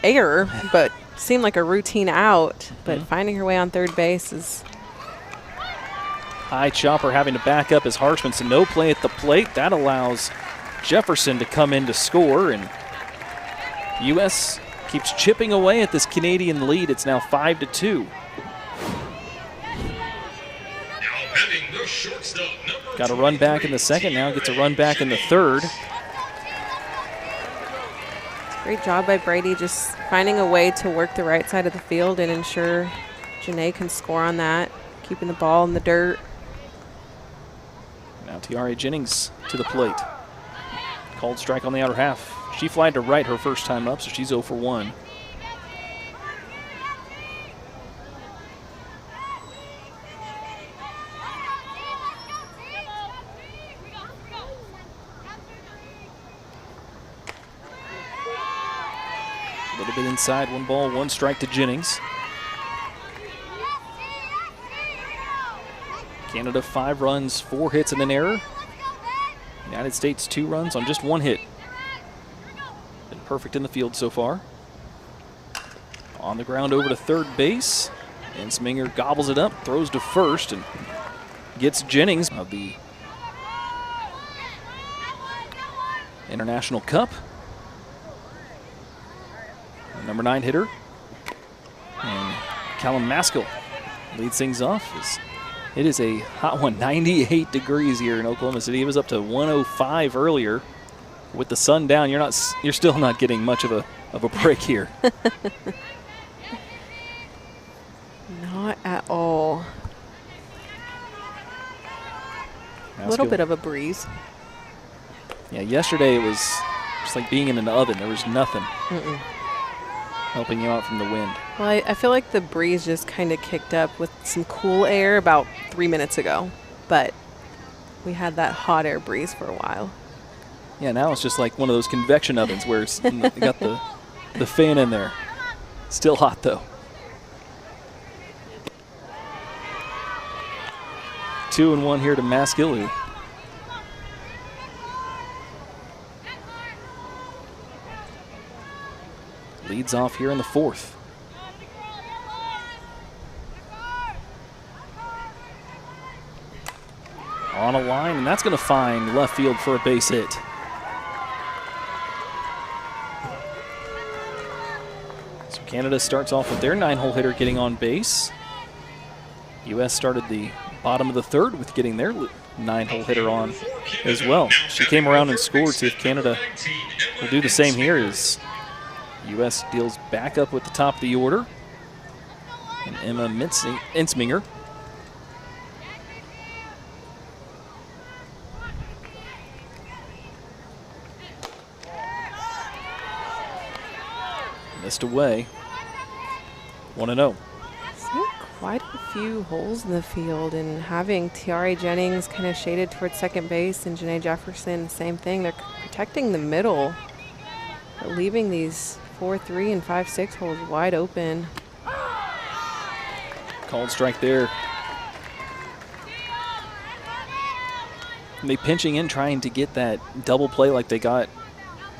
error, but seemed like a routine out. But finding her way on third base is... High chopper having to back up as Harshman, so no play at the plate. That allows Jefferson to come in to score, and U.S. keeps chipping away at this Canadian lead. It's now 5-2. Got a run back in the second, now gets a run back in the third. Great job by Brady just finding a way to work the right side of the field and ensure Janae can score on that, keeping the ball in the dirt. Now Tiare Jennings to the plate. Called strike on the outer half. She flied to right her first time up, so she's 0 for 1. A little bit inside, 1 ball, 1 strike to Jennings. Canada 5 runs, 4 hits and an error. United States 2 runs on just 1 hit. Been perfect in the field so far. On the ground over to third base. Ensminger gobbles it up, throws to first, and gets Jennings of the International Cup. Number 9 hitter. And Callum Maskell leads things off. It is a hot one, 98 degrees here in Oklahoma City. It was up to 105 earlier. With the sun down, you're still not getting much of a break here. Not at all. A little bit of a breeze. Yeah, yesterday it was just like being in an oven. There was nothing helping you out from the wind. Well, I feel like the breeze just kind of kicked up with some cool air about 3 minutes ago, but we had that hot air breeze for a while. Yeah, now it's just like one of those convection ovens where it's you got the fan in there. Still hot though. 2-1 here to Maskell. Leads off here in the 4th. On a line, and that's going to find left field for a base hit. So Canada starts off with their 9-hole hitter getting on base. U.S. started the bottom of the 3rd with getting their 9-hole hitter on as well. She came around and scored. See if Canada will do the same here as U.S. deals back up with the top of the order. And Emma Ensminger. Missed away. 1-0. Quite a few holes in the field, and having Tiare Jennings kind of shaded towards second base and Janae Jefferson, same thing. They're protecting the middle, but leaving these 4-3 and 5-6 holes wide open. Called strike there. Are they pinching in, trying to get that double play like they got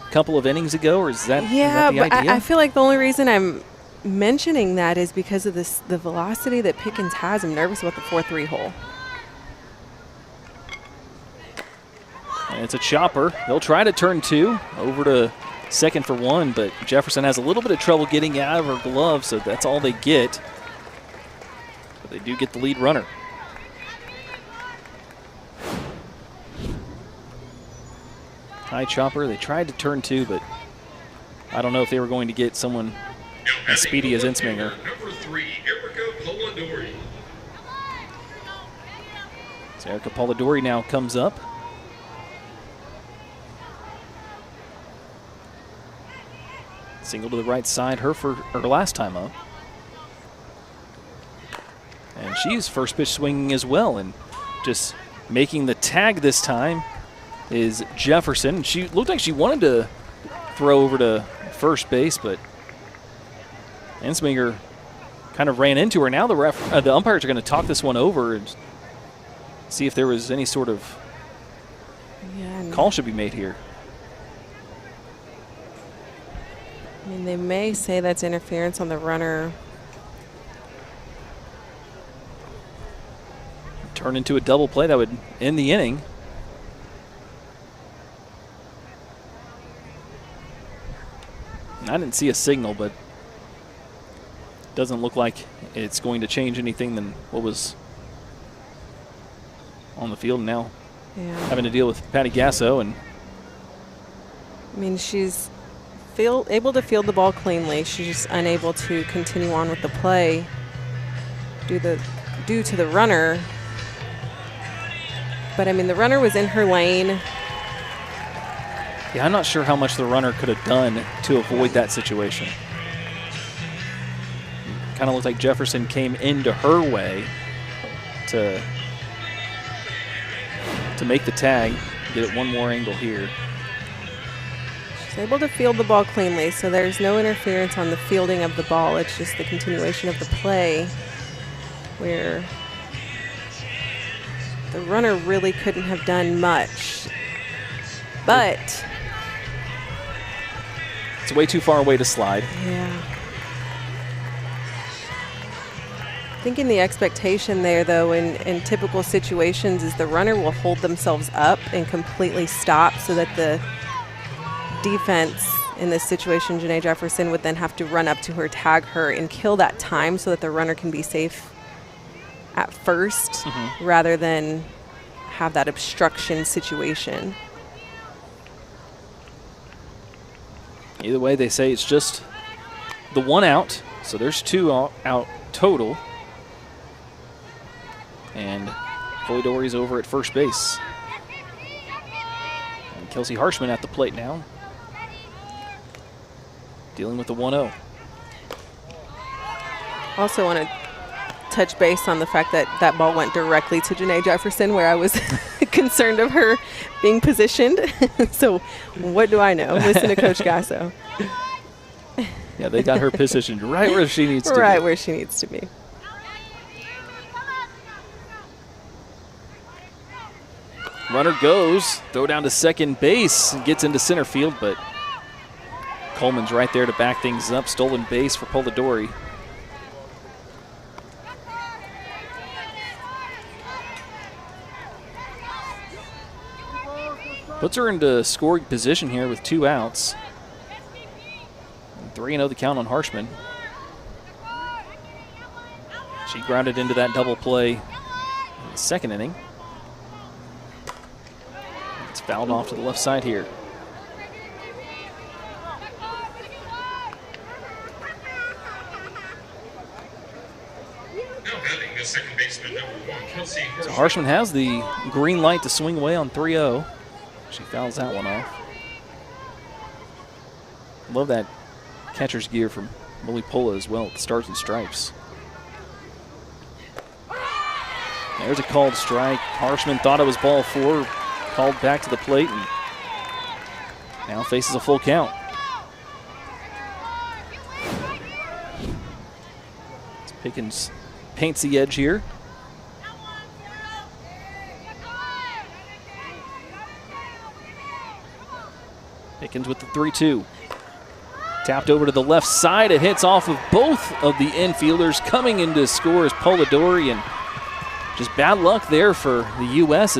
a couple of innings ago, or is that the idea? I feel like the only reason I'm mentioning that is because of the velocity that Pickens has. I'm nervous about the 4-3 hole. And it's a chopper. They'll try to turn 2 over to second for 1, but Jefferson has a little bit of trouble getting out of her glove, so that's all they get. But they do get the lead runner. High chopper. They tried to turn 2, but I don't know if they were going to get someone as speedy as Ensminger. Number 3, Erica Polidori. So Erica Polidori now comes up. Single to the right side, her last time up. And she's first pitch swinging as well, and just making the tag this time is Jefferson. She looked like she wanted to throw over to first base, but Ensminger kind of ran into her. Now the umpires are going to talk this one over and see if there was any sort of call should be made here. I mean, they may say that's interference on the runner. Turn into a double play that would end the inning. I didn't see a signal, but doesn't look like it's going to change anything than what was on the field now. Yeah. Having to deal with Patty Gasso, and I mean, she's able to field the ball cleanly. She's just unable to continue on with the play due to the runner. But I mean, the runner was in her lane. Yeah, I'm not sure how much the runner could have done to avoid that situation. Kind of looked like Jefferson came into her way to make the tag. Get it one more angle here. She's able to field the ball cleanly, so there's no interference on the fielding of the ball. It's just the continuation of the play where the runner really couldn't have done much. But it's way too far away to slide. yeah. I think in the expectation there, though, in typical situations is the runner will hold themselves up and completely stop so that the defense in this situation, Janae Jefferson, would then have to run up to her, tag her, and kill that time so that the runner can be safe at first rather than have that obstruction situation. Either way, they say it's just the one out, so there's 2 out total. And Polidori's over at first base. And Kelsey Harshman at the plate now, dealing with the 1-0. Also want to touch base on the fact that that ball went directly to Janae Jefferson, where I was concerned of her being positioned. So what do I know? Listen to Coach Gasso. Yeah, they got her positioned right where she needs to be. Right where she needs to be. Runner goes, throw down to second base, and gets into center field, but Coleman's right there to back things up. Stolen base for Polidori. Puts her into scoring position here with 2 outs. 3-0 the count on Harshman. She grounded into that double play in the second inning. It's fouled off to the left side here. Now batting the second baseman, number 1, Kelsey Harshman. So Harshman has the green light to swing away on 3-0. She fouls that one off. Love that catcher's gear from Lily Pola as well, the Stars and Stripes. There's a called strike. Harshman thought it was ball 4, called back to the plate, and now faces a full count. Pickens paints the edge here. Pickens with the 3-2. Tapped over to the left side. It hits off of both of the infielders. Coming in to score is Polidori, and just bad luck there for the U.S.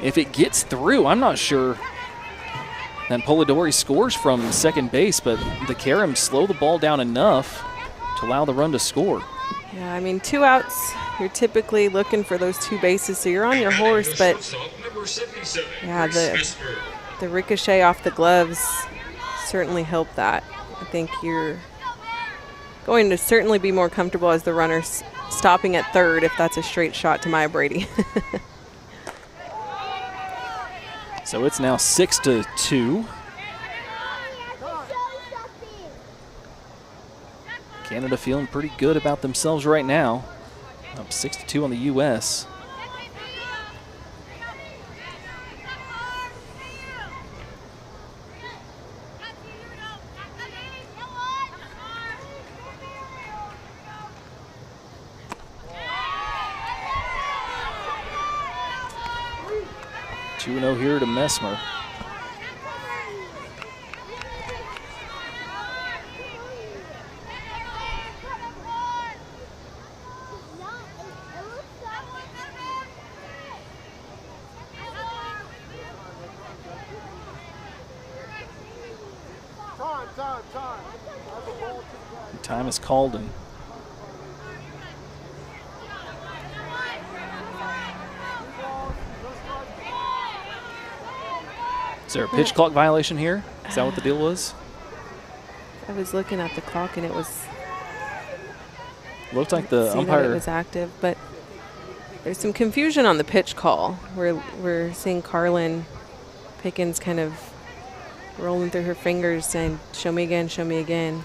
If it gets through, I'm not sure that Polidori scores from second base, but the Karams slow the ball down enough to allow the run to score. Yeah, I mean, 2 outs, you're typically looking for those 2 bases, so you're on your horse, but yeah, the ricochet off the gloves certainly helped that. I think you're going to certainly be more comfortable as the runner's stopping at third if that's a straight shot to Maya Brady. So it's now 6-2. Canada feeling pretty good about themselves right now. Up 6-2 on the U.S. Two-0 here to Messmer. Time is called, and Is there a pitch clock violation here? Is that what the deal was? I was looking at the clock and it was. Looked like the see umpire. that it was active, but there's some confusion on the pitch call. We're seeing Carlin Pickens kind of rolling through her fingers saying, show me again, show me again.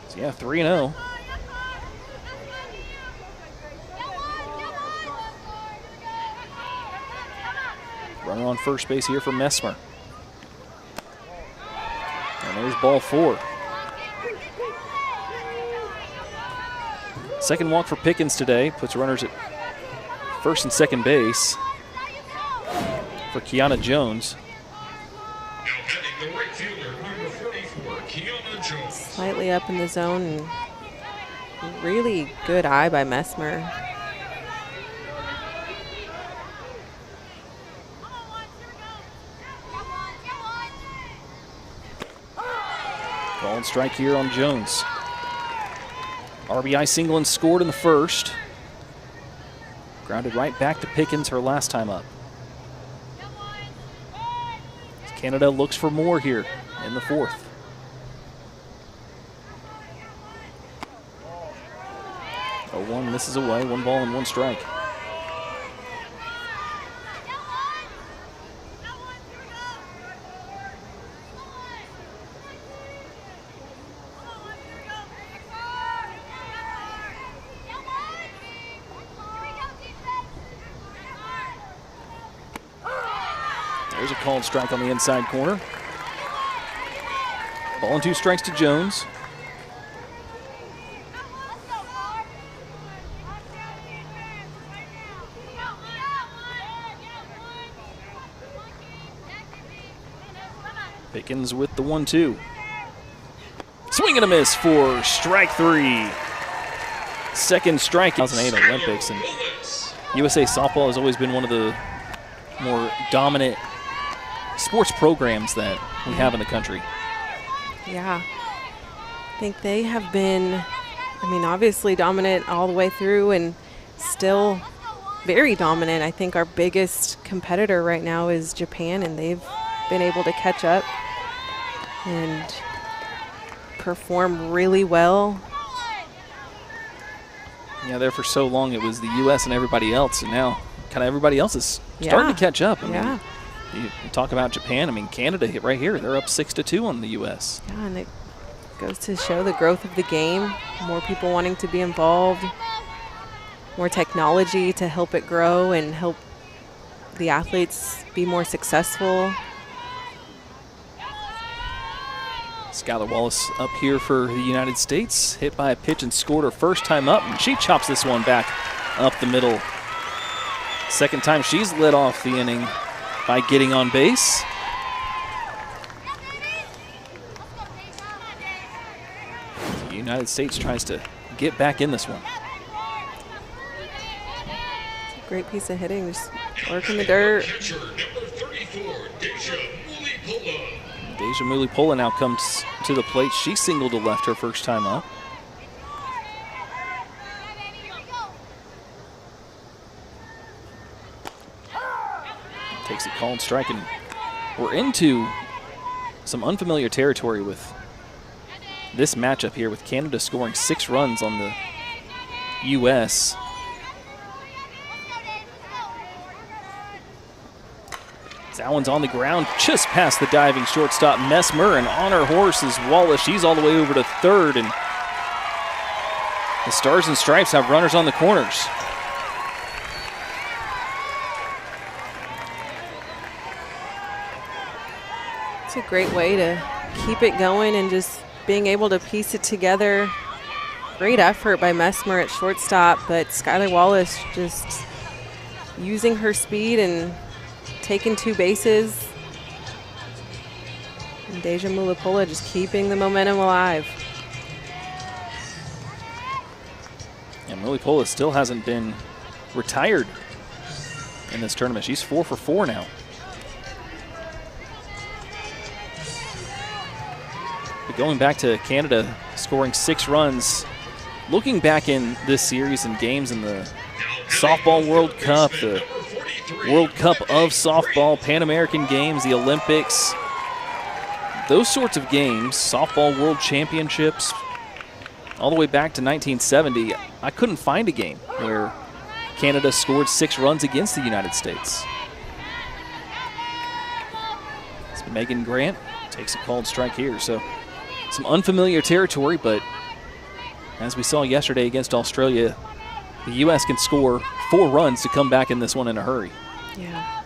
So yeah, 3-0. Runner on first base here for Messmer. And there's ball 4. Second walk for Pickens today. Puts runners at first and second base for Kiana Jones. Now heading the right fielder, number 44, Kiana Jones. Slightly up in the zone and really good eye by Messmer. Called strike here on Jones. RBI single and scored in the first. Grounded right back to Pickens her last time up. Canada looks for more here in the fourth. A 1 misses away, 1 ball and 1 strike. There's a called strike on the inside corner. Ball and 2 strikes to Jones. Pickens with the 1-2. Swing and a miss for strike 3. Second strike. 2008 Olympics, and USA softball has always been one of the more dominant sports programs that we have in the country. Yeah. I think they have been, obviously dominant all the way through and still very dominant. I think our biggest competitor right now is Japan, and they've been able to catch up and perform really well. Yeah, there for so long it was the U.S. and everybody else, and now kind of everybody else is starting to catch up. You talk about Japan. Canada hit right here. They're up 6-2 on the U.S. Yeah, and it goes to show the growth of the game. More people wanting to be involved, more technology to help it grow and help the athletes be more successful. Skylar Wallace up here for the United States. Hit by a pitch and scored her first time up, and she chops this one back up the middle. Second time she's led off the inning by getting on base. The United States tries to get back in this one. Great piece of hitting, just working the dirt. Catcher, number 34, Deja Mulipola. Deja Mulipola now comes to the plate. She singled to left her first time up. Takes a called strike, and we're into some unfamiliar territory with this matchup here, with Canada scoring 6 runs on the U.S. That one's on the ground, just past the diving shortstop Messmer, and on her horse is Wallace. She's all the way over to third, and the Stars and Stripes have runners on the corners. It's a great way to keep it going and just being able to piece it together. Great effort by Messmer at shortstop, but Skylar Wallace just using her speed and taking 2 bases. And Deja Mulipola just keeping the momentum alive. And Mulipola still hasn't been retired in this tournament. She's 4 for 4 now. But going back to Canada scoring 6 runs, looking back in this series and games in the Softball World Cup, the World Cup of softball, Pan American Games, the Olympics, those sorts of games, softball world championships, all the way back to 1970, I couldn't find a game where Canada scored 6 runs against the United States. So Megan Grant takes a called strike here. So some unfamiliar territory, but as we saw yesterday against Australia, the U.S. can score 4 runs to come back in this one in a hurry. Yeah,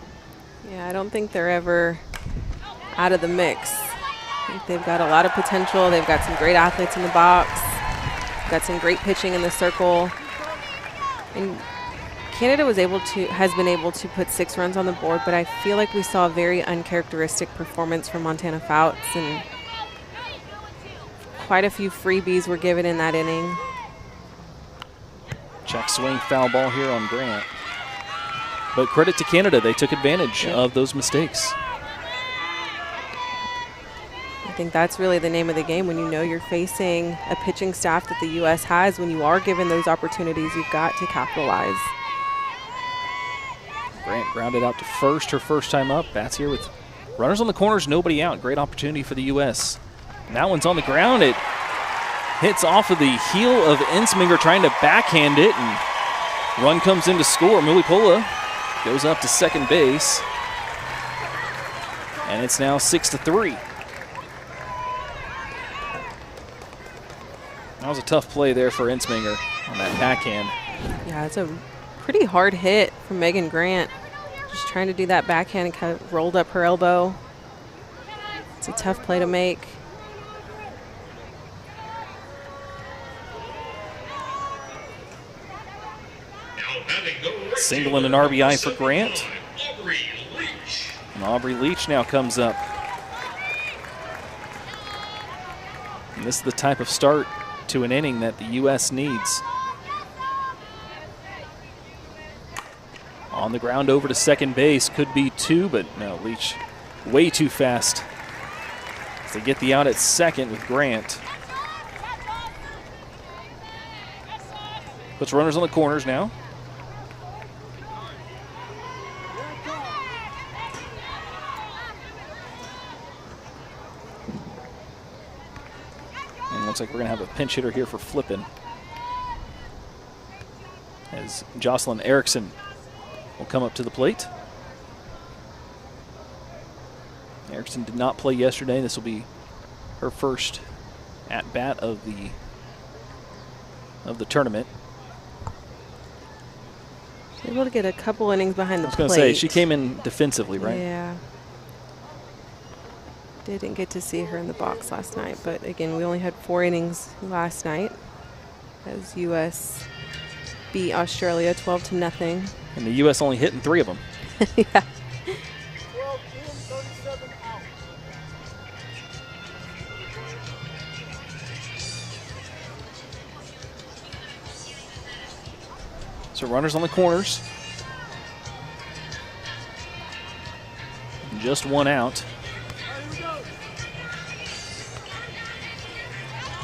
I don't think they're ever out of the mix. I think they've got a lot of potential. They've got some great athletes in the box. Got some great pitching in the circle. And Canada has been able to put 6 runs on the board, but I feel like we saw a very uncharacteristic performance from Montana Fouts, and quite a few freebies were given in that inning. Check swing, foul ball here on Grant. But credit to Canada, they took advantage of those mistakes. I think that's really the name of the game when you know you're facing a pitching staff that the U.S. has. When you are given those opportunities, you've got to capitalize. Grant grounded out to first, her first time up. Bats here with runners on the corners, nobody out. Great opportunity for the U.S. And that one's on the ground. It hits off of the heel of Ensminger trying to backhand it, and run comes in to score. Mulipola goes up to second base, and it's now 6-3. That was a tough play there for Ensminger on that backhand. Yeah, it's a pretty hard hit from Megan Grant. Just trying to do that backhand and kind of rolled up her elbow. It's a tough play to make. Single and an RBI for Grant. And Aubrey Leach now comes up. And this is the type of start to an inning that the U.S. needs. On the ground over to second base, could be 2, but no, Leach way too fast. As they get the out at second with Grant. Puts runners on the corners now. And looks like we're going to have a pinch hitter here for Flippin, as Jocelyn Erickson will come up to the plate. Erickson did not play yesterday. This will be her first at-bat of the tournament. Able to get a couple innings behind the plate. I was going to say, she came in defensively, right? Yeah. Didn't get to see her in the box last night, but again, we only had 4 innings last night as U.S. beat Australia 12-0. And the U.S. only hitting 3 of them. Yeah. So runners on the corners. Just 1 out.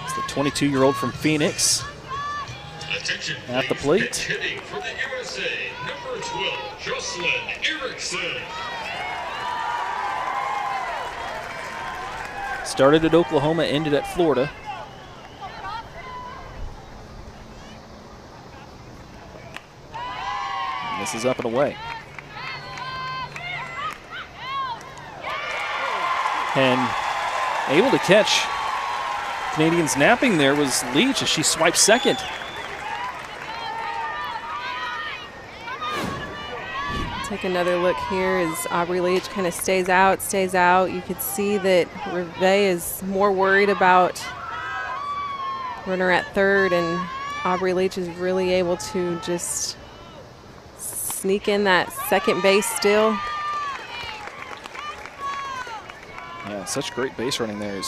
It's the 22-year-old from Phoenix. Attention, at the please. plate. Pitch hitting for the USA, number 12, Jocelyn Erickson. Started at Oklahoma, ended at Florida. And this is up and away. And able to catch Canadians napping there was Leach as she swiped second. Take another look here as Aubrey Leach kind of stays out. You could see that Reve is more worried about runner at third, and Aubrey Leach is really able to just sneak in that second base still. Yeah, such great base running there.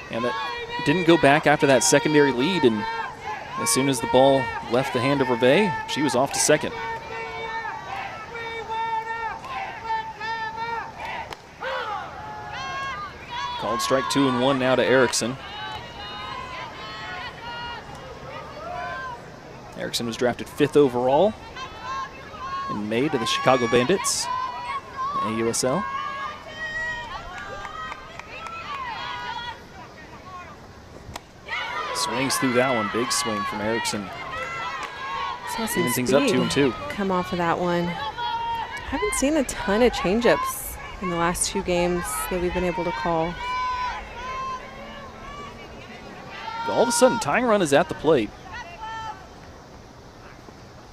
And that didn't go back after that secondary lead, and as soon as the ball left the hand of Reve, she was off to second. Called strike 2 and 1 now to Erickson. Erickson was drafted 5th overall. in May to the Chicago Bandits, AUSL. Swings through that one, big swing from Erickson. Saw some Even things up speed 2-2. come off of that one. Haven't seen a ton of changeups in the last 2 games that we've been able to call. All of a sudden, tying run is at the plate.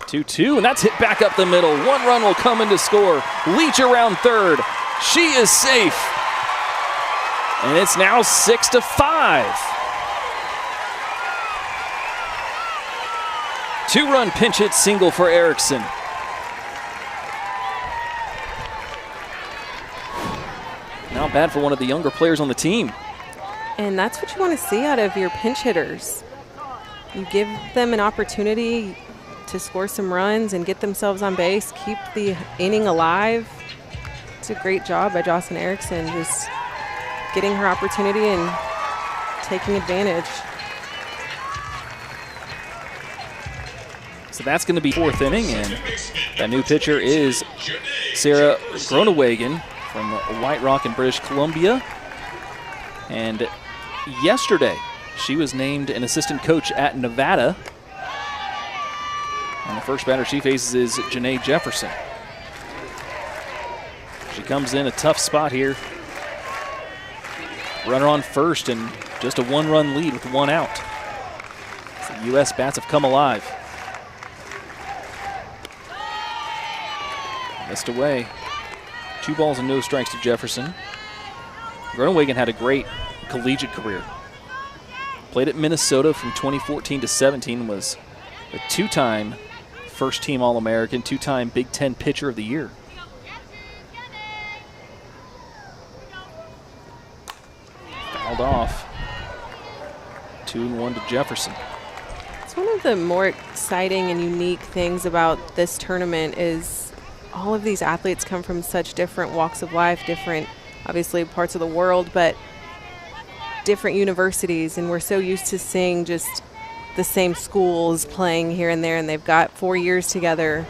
2-2, and that's hit back up the middle. 1 run will come in to score. Leach around third. She is safe. And it's now 6-5. 2-run pinch hit single for Erickson. Not bad for one of the younger players on the team. And that's what you want to see out of your pinch hitters. You give them an opportunity to score some runs and get themselves on base, keep the inning alive. It's a great job by Jocelyn Erickson, just getting her opportunity and taking advantage. So that's going to be 4th inning, and that new pitcher is Sarah Groenewegen from White Rock in British Columbia. And yesterday, she was named an assistant coach at Nevada. And the first batter she faces is Janae Jefferson. She comes in a tough spot here. Runner on first and just a 1-run lead with 1 out. So the U.S. bats have come alive. Missed away. 2 balls and no strikes to Jefferson. Groenewegen had a great collegiate career. Played at Minnesota from 2014 to 17, was a 2-time first-team All-American, 2-time Big Ten Pitcher of the Year. Fouled off. 2-1 to Jefferson. It's one of the more exciting and unique things about this tournament is all of these athletes come from such different walks of life, different, obviously, parts of the world, but different universities, and we're so used to seeing just the same schools playing here and there, and they've got 4 years together.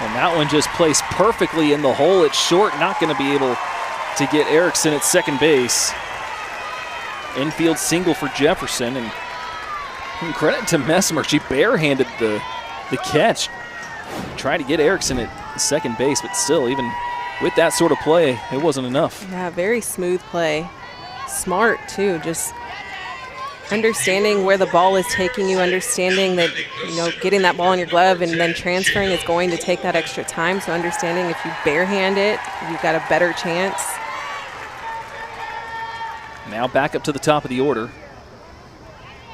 And that one just placed perfectly in the hole. It's short, not going to be able to get Erickson at second base. Infield single for Jefferson, and credit to Messmer. She barehanded the catch. Tried to get Erickson at second base, but still, even with that sort of play, it wasn't enough. Yeah, very smooth play. Smart, too, just understanding where the ball is taking you, understanding that, getting that ball in your glove and then transferring is going to take that extra time. So understanding if you barehand it, you've got a better chance. Now back up to the top of the order.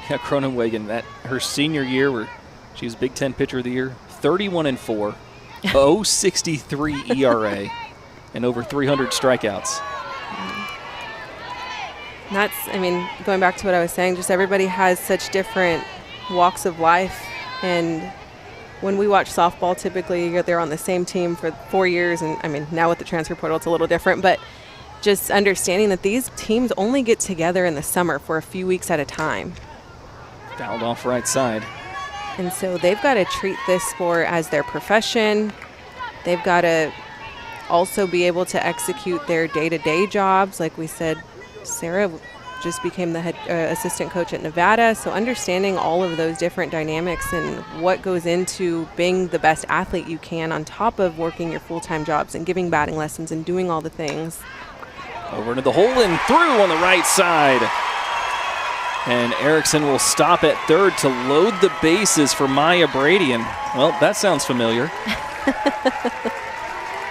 Yeah, Groenewegen, that her senior year where she was Big Ten Pitcher of the Year, 31-4, 0.63 ERA, and over 300 strikeouts. That's, going back to what I was saying, just everybody has such different walks of life. And when we watch softball, typically they're on the same team for 4 years. And now with the transfer portal, it's a little different. But just understanding that these teams only get together in the summer for a few weeks at a time. Fouled off right side. And so they've got to treat this sport as their profession. They've got to also be able to execute their day-to-day jobs. Like we said, Sarah just became the head assistant coach at Nevada. So understanding all of those different dynamics and what goes into being the best athlete you can on top of working your full-time jobs and giving batting lessons and doing all the things. Over into the hole and through on the right side. And Erickson will stop at third to load the bases for Maya Brady. And, well, that sounds familiar.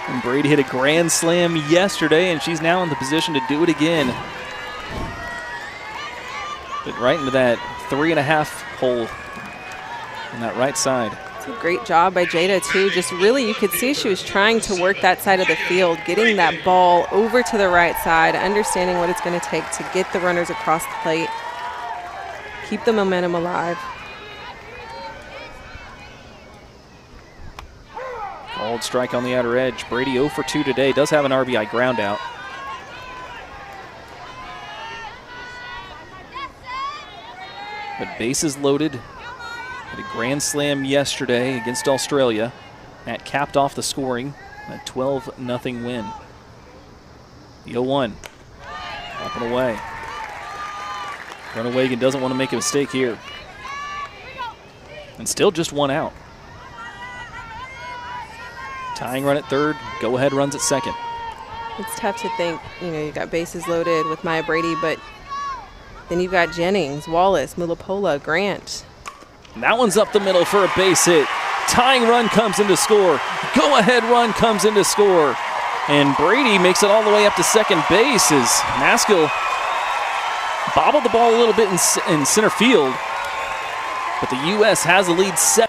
And Brady hit a grand slam yesterday, and she's now in the position to do it again. But right into that 3.5 hole on that right side. It's a great job by Jada, too. Just really, you could see she was trying to work that side of the field, getting that ball over to the right side, understanding what it's going to take to get the runners across the plate. Keep the momentum alive. Called strike on the outer edge. Brady 0 for 2 today. Does have an RBI ground out. But bases loaded. Had a grand slam yesterday against Australia. That capped off the scoring, a 12-0 win. The 0-1, up and away. Groenewegen doesn't want to make a mistake here. And still just one out. Tying run at third, go-ahead runs at second. It's tough to think, you've got bases loaded with Maya Brady, but then you've got Jennings, Wallace, Mulipola, Grant. And that one's up the middle for a base hit. Tying run comes into score. Go-ahead run comes into score. And Brady makes it all the way up to second base as Maskill bobbled the ball a little bit in center field. But the U.S. has a lead 7.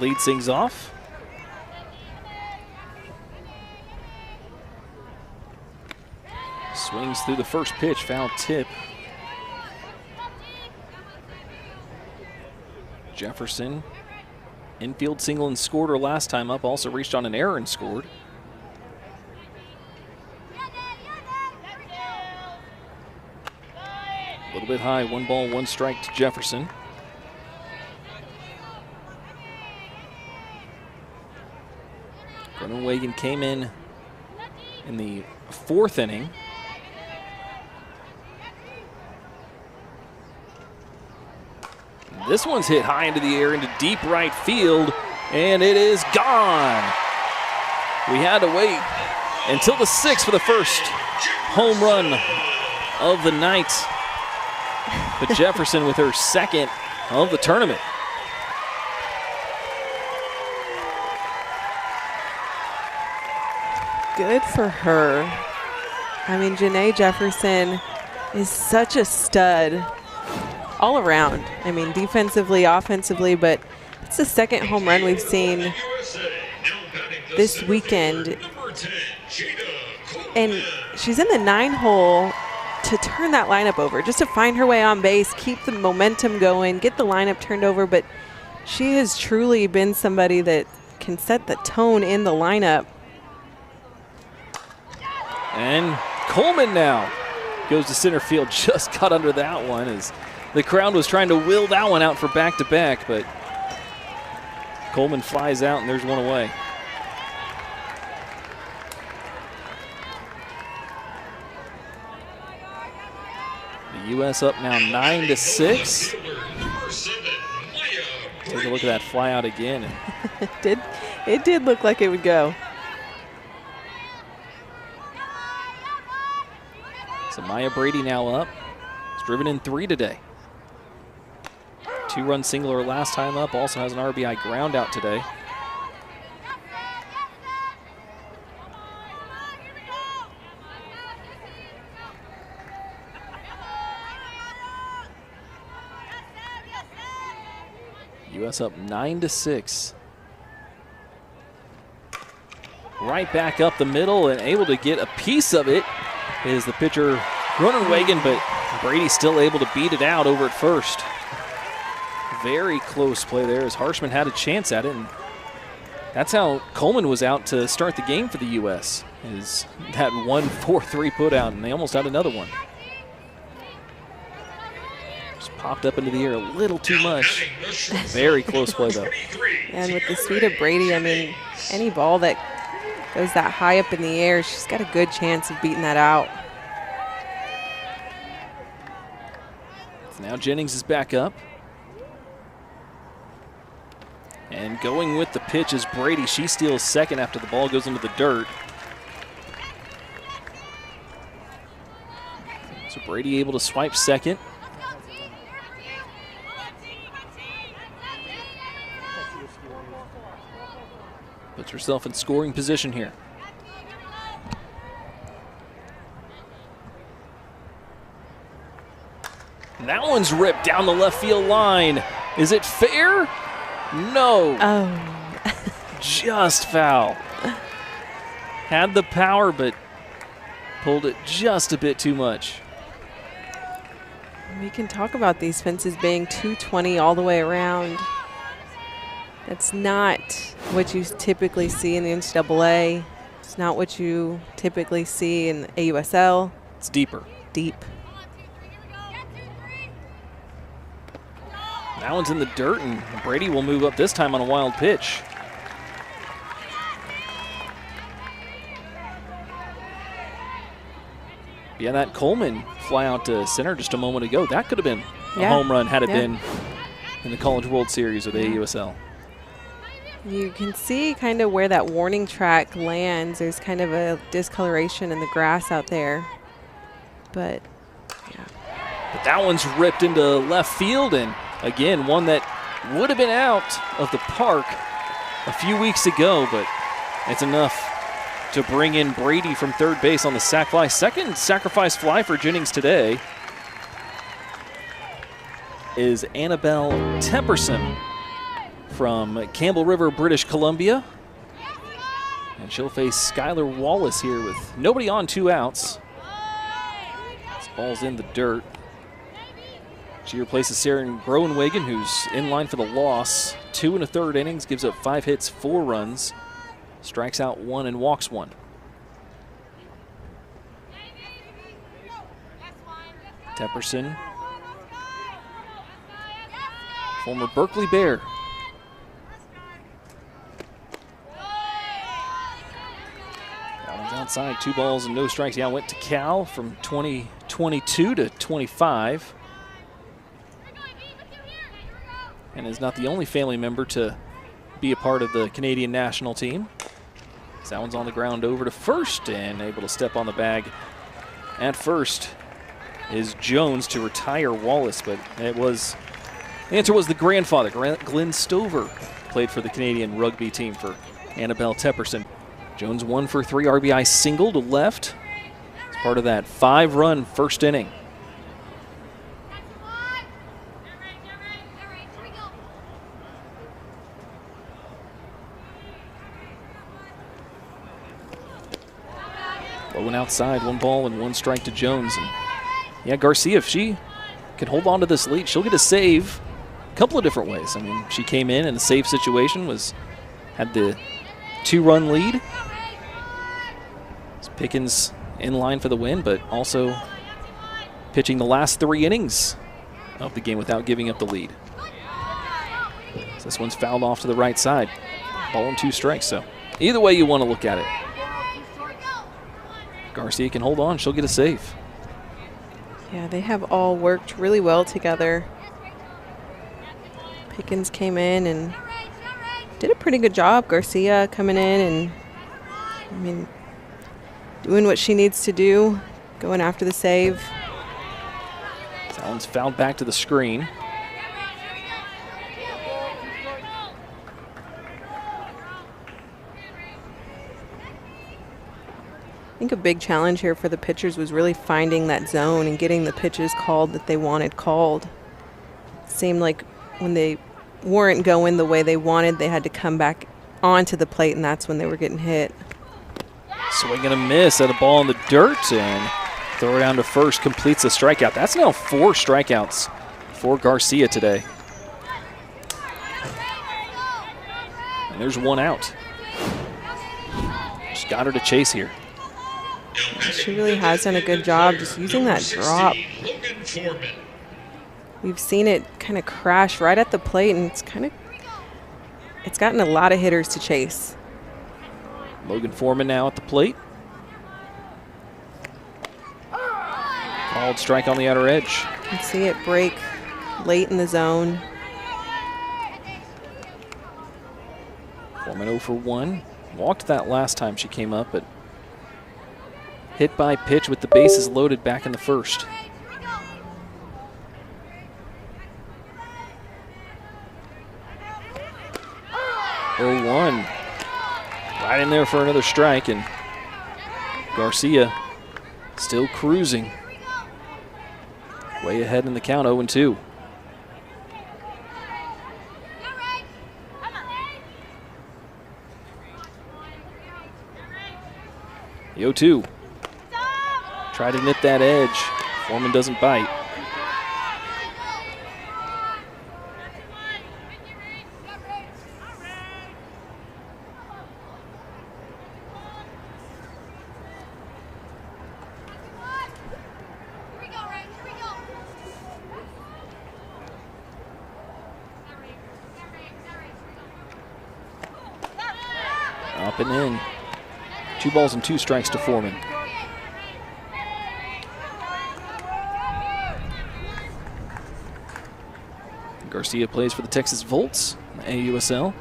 leads things off. Swings through the first pitch, foul tip. Jefferson, infield single and scored her last time up, also reached on an error and scored. A little bit high, 1 ball, 1 strike to Jefferson. Gruenwegen came in the 4th inning. This one's hit high into the air into deep right field, and it is gone. We had to wait until the 6th for the first home run of the night. But Jefferson with her 2nd of the tournament. Good for her. I mean, Janae Jefferson is such a stud all around. I mean, defensively, offensively, but it's the 2nd home run we've seen this weekend. And she's in the 9-hole to turn that lineup over, just to find her way on base, keep the momentum going, get the lineup turned over. But she has truly been somebody that can set the tone in the lineup. And Coleman now goes to center field, just got under that one as the crowd was trying to will that one out for back-to-back, but Coleman flies out and there's one away. The U.S. up now 9-6. Take a look at that fly out again. It did look like it would go. So Maya Brady now up. It's driven in 3 today. 2-run single her last time up. Also has an RBI ground out today. U.S. up 9-6. Right back up the middle and able to get a piece of it is the pitcher Gruenwegen, but Brady still able to beat it out over at first. Very close play there as Harshman had a chance at it, and that's how Coleman was out to start the game for the U.S. is that 1-4-3 put out, and they almost had another one. Just popped up into the air a little too much. Very close play though. And with the speed of Brady, I mean, any ball that goes that high up in the air, she's got a good chance of beating that out. So now Jennings is back up. And going with the pitch is Brady. She steals 2nd after the ball goes into the dirt. So Brady able to swipe 2nd. Puts herself in scoring position here. And that one's ripped down the left field line. Is it fair? No. Oh. Just foul. Had the power, but pulled it just a bit too much. We can talk about these fences being 220 all the way around. That's not what you typically see in the NCAA. It's not what you typically see in AUSL. It's deeper. Deep. That one's in the dirt, and Brady will move up this time on a wild pitch. Yeah, that Coleman fly out to center just a moment ago, that could have been a home run had it been in the College World Series or the AUSL. You can see kind of where that warning track lands. There's kind of a discoloration in the grass out there. But, yeah. But that one's ripped into left field, and again, one that would have been out of the park a few weeks ago, but it's enough to bring in Brady from third base on the sac fly. 2nd sacrifice fly for Jennings today is Annabelle Temperson from Campbell River, British Columbia. And she'll face Skylar Wallace here with nobody on, 2 outs. This ball's in the dirt. She replaces Sarah Groenwegen, who's in line for the loss. 2 1/3 innings, gives up 5 hits, 4 runs, strikes out 1 and walks 1. Tepperson, former Berkeley Bear. That one's outside, 2 balls and no strikes. Yeah, went to Cal from 2022 to 25. And is not the only family member to be a part of the Canadian national team. So that one's on the ground over to first and able to step on the bag at first is Jones to retire Wallace, but the answer was the grandfather. Glenn Stover played for the Canadian rugby team for Annabelle Tepperson. Jones 1 for 3 RBI single to left as part of that 5-run first inning. Low and outside, 1 ball and 1 strike to Jones. And yeah, Garcia, if she can hold on to this lead, she'll get a save a couple of different ways. I mean, she came in a save situation, had the 2-run lead. Pickens in line for the win, but also pitching the last 3 innings of the game without giving up the lead. So this one's fouled off to the right side. Ball and 2 strikes, so either way you want to look at it. Garcia can hold on, she'll get a save. Yeah, they have all worked really well together. Pickens came in and did a pretty good job. Garcia coming in and, I mean, doing what she needs to do, going after the save. That one's fouled back to the screen. I think a big challenge here for the pitchers was really finding that zone and getting the pitches called that they wanted called. It seemed like when they weren't going the way they wanted, they had to come back onto the plate, and that's when they were getting hit. Swing and a miss at a ball in the dirt, and throw it down to first, completes a strikeout. That's now 4 strikeouts for Garcia today. And there's 1 out. Just got her to chase here. She really has done a good job just using that drop. We've seen it kind of crash right at the plate, and it's gotten a lot of hitters to chase. Logan Foreman now at the plate. Called strike on the outer edge. You can see it break late in the zone. Foreman 0 for 1. Walked that last time she came up, but hit by pitch with the bases loaded back in the first. Oh, 1. Right in there for another strike, and Garcia still cruising. Way ahead in the count, 0-2. The 0-2. Try to nip that edge. Foreman doesn't bite. Up and in. 2 balls and 2 strikes to Foreman. Garcia plays for the Texas Volts, the AUSL.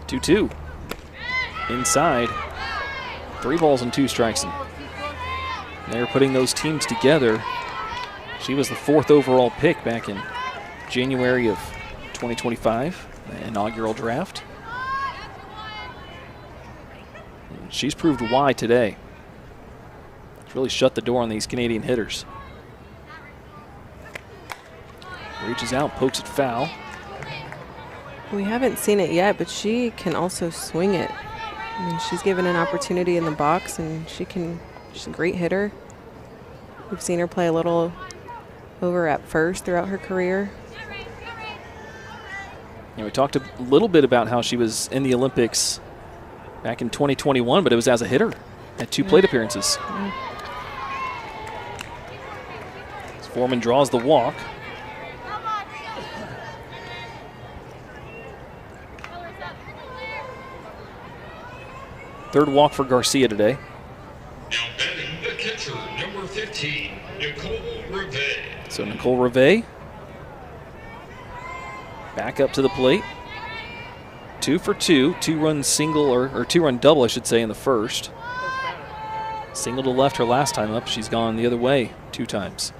Two. Inside. 3 balls and 2 strikes. And they're putting those teams together. She was the 4th overall pick back in January of 2025, the inaugural draft. And she's proved why today. It's really shut the door on these Canadian hitters. Reaches out, pokes it foul. We haven't seen it yet, but she can also swing it. I mean, she's given an opportunity in the box, and she's a great hitter. We've seen her play a little over at first throughout her career. Yeah, we talked a little bit about how she was in the Olympics back in 2021, but it was as a hitter at 2 plate appearances. As Foreman draws the walk. Third walk for Garcia today. Now batting the catcher, number 15, Nicole Reve. So Nicole Reve back up to the plate. 2 for 2, 2-run single, or 2-run double, I should say, in the first. Single to left her last time up. She's gone the other way 2 times.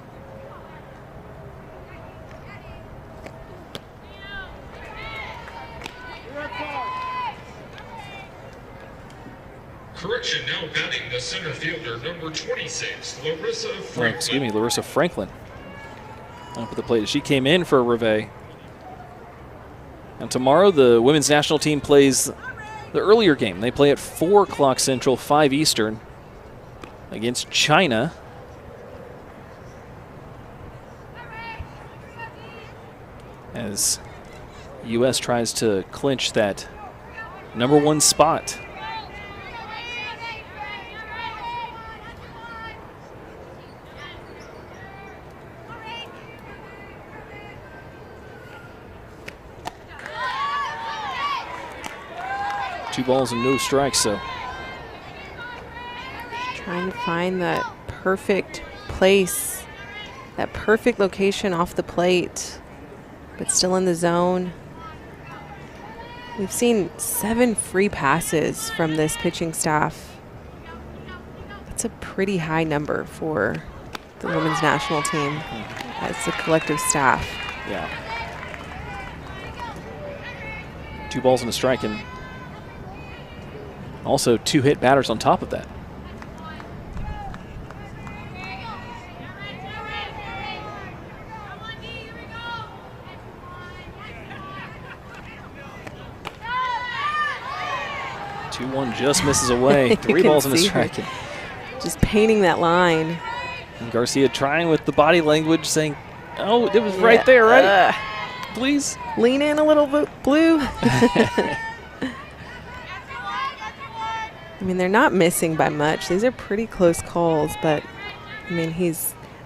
Correction, now batting the center fielder, number 26, Larissa Franklin. Larissa Franklin up at the plate. She came in for Reve. And tomorrow the women's national team plays the earlier game. They play at 4 o'clock Central, 5 Eastern against China. As U.S. tries to clinch that number 1 spot. Two balls and no strikes, so. Trying to find that perfect place, that perfect location off the plate, but still in the zone. We've seen 7 free passes from this pitching staff. That's a pretty high number for the women's national team as a collective staff. Yeah. 2 balls and a strike, and also 2 hit batters on top of that. One just misses away. 3 balls and a strike. Just painting that line. And Garcia trying with the body language, saying, "Oh, it was right there, right? Please lean in a little bit, Blue." I mean, they're not missing by much. These are pretty close calls, but I mean,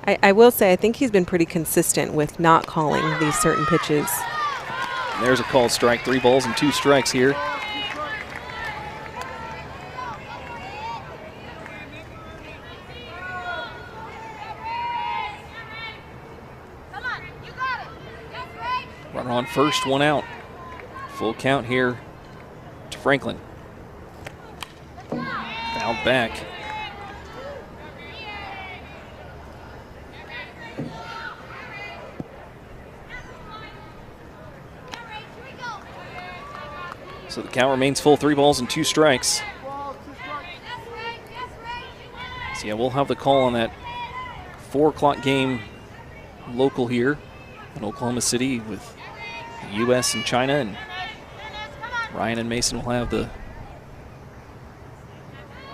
I will say, I think he's been pretty consistent with not calling these certain pitches. And there's a called strike. 3 balls and 2 strikes here. Runner on first, 1 out. Full count here to Franklin. Fouled back. So the count remains full, 3 balls and 2 strikes. So yeah, we'll have the call on that 4 o'clock game local here in Oklahoma City with the U.S. and China, and Ryan and Mason will have the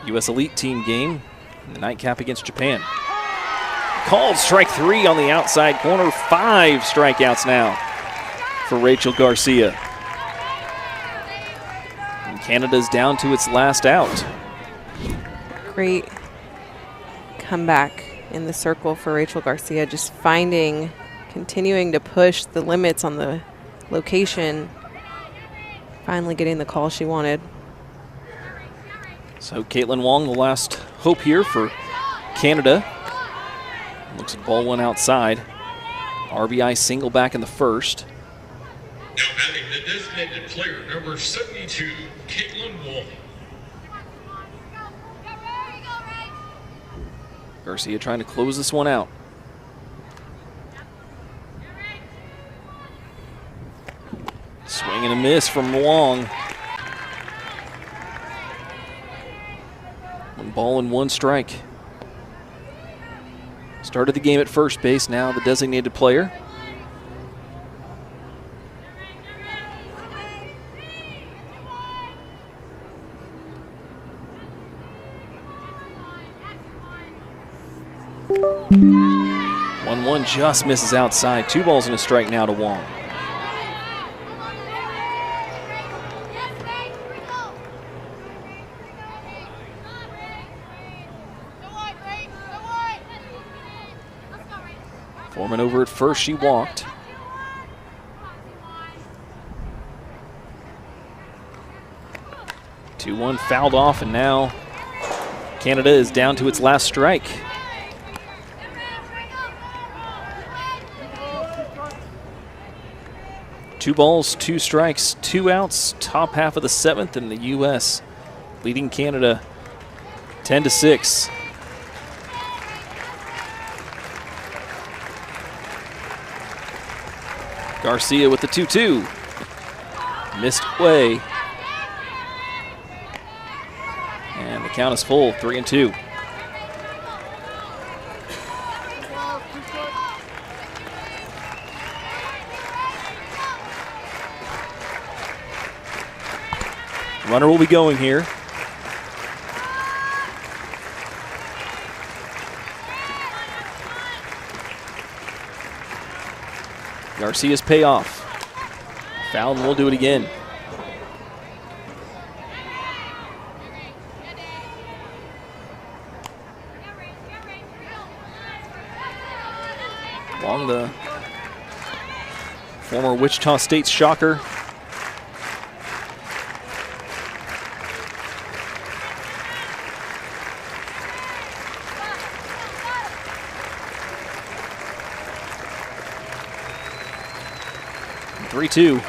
U.S. Elite Team game in the nightcap against Japan. Called strike 3 on the outside corner. 5 strikeouts now for Rachel Garcia. And Canada's down to its last out. Great comeback in the circle for Rachel Garcia, just continuing to push the limits on the location, finally getting the call she wanted. So Caitlin Wong, the last hope here for Canada. Looks at ball 1 outside. RBI single back in the first. Now batting the designated player, number 72, Caitlin Wong. Garcia trying to close this one out. Swing and a miss from Wong. 1 ball and 1 strike. Started the game at first base, now the designated player. One just misses outside. 2 balls and a strike now to Wong. Foreman over at first, she walked. Two 2-1 fouled off, and now Canada is down to its last strike. Two balls, 2 strikes, 2 outs, top half of the 7th, and the U.S. leading Canada 10-6. Garcia with the 2-2. Missed away. And the count is full, 3-2. Runner will be going here. Garcia's payoff. Foul, and we'll do it again. Along the former Wichita State Shocker. Three-two.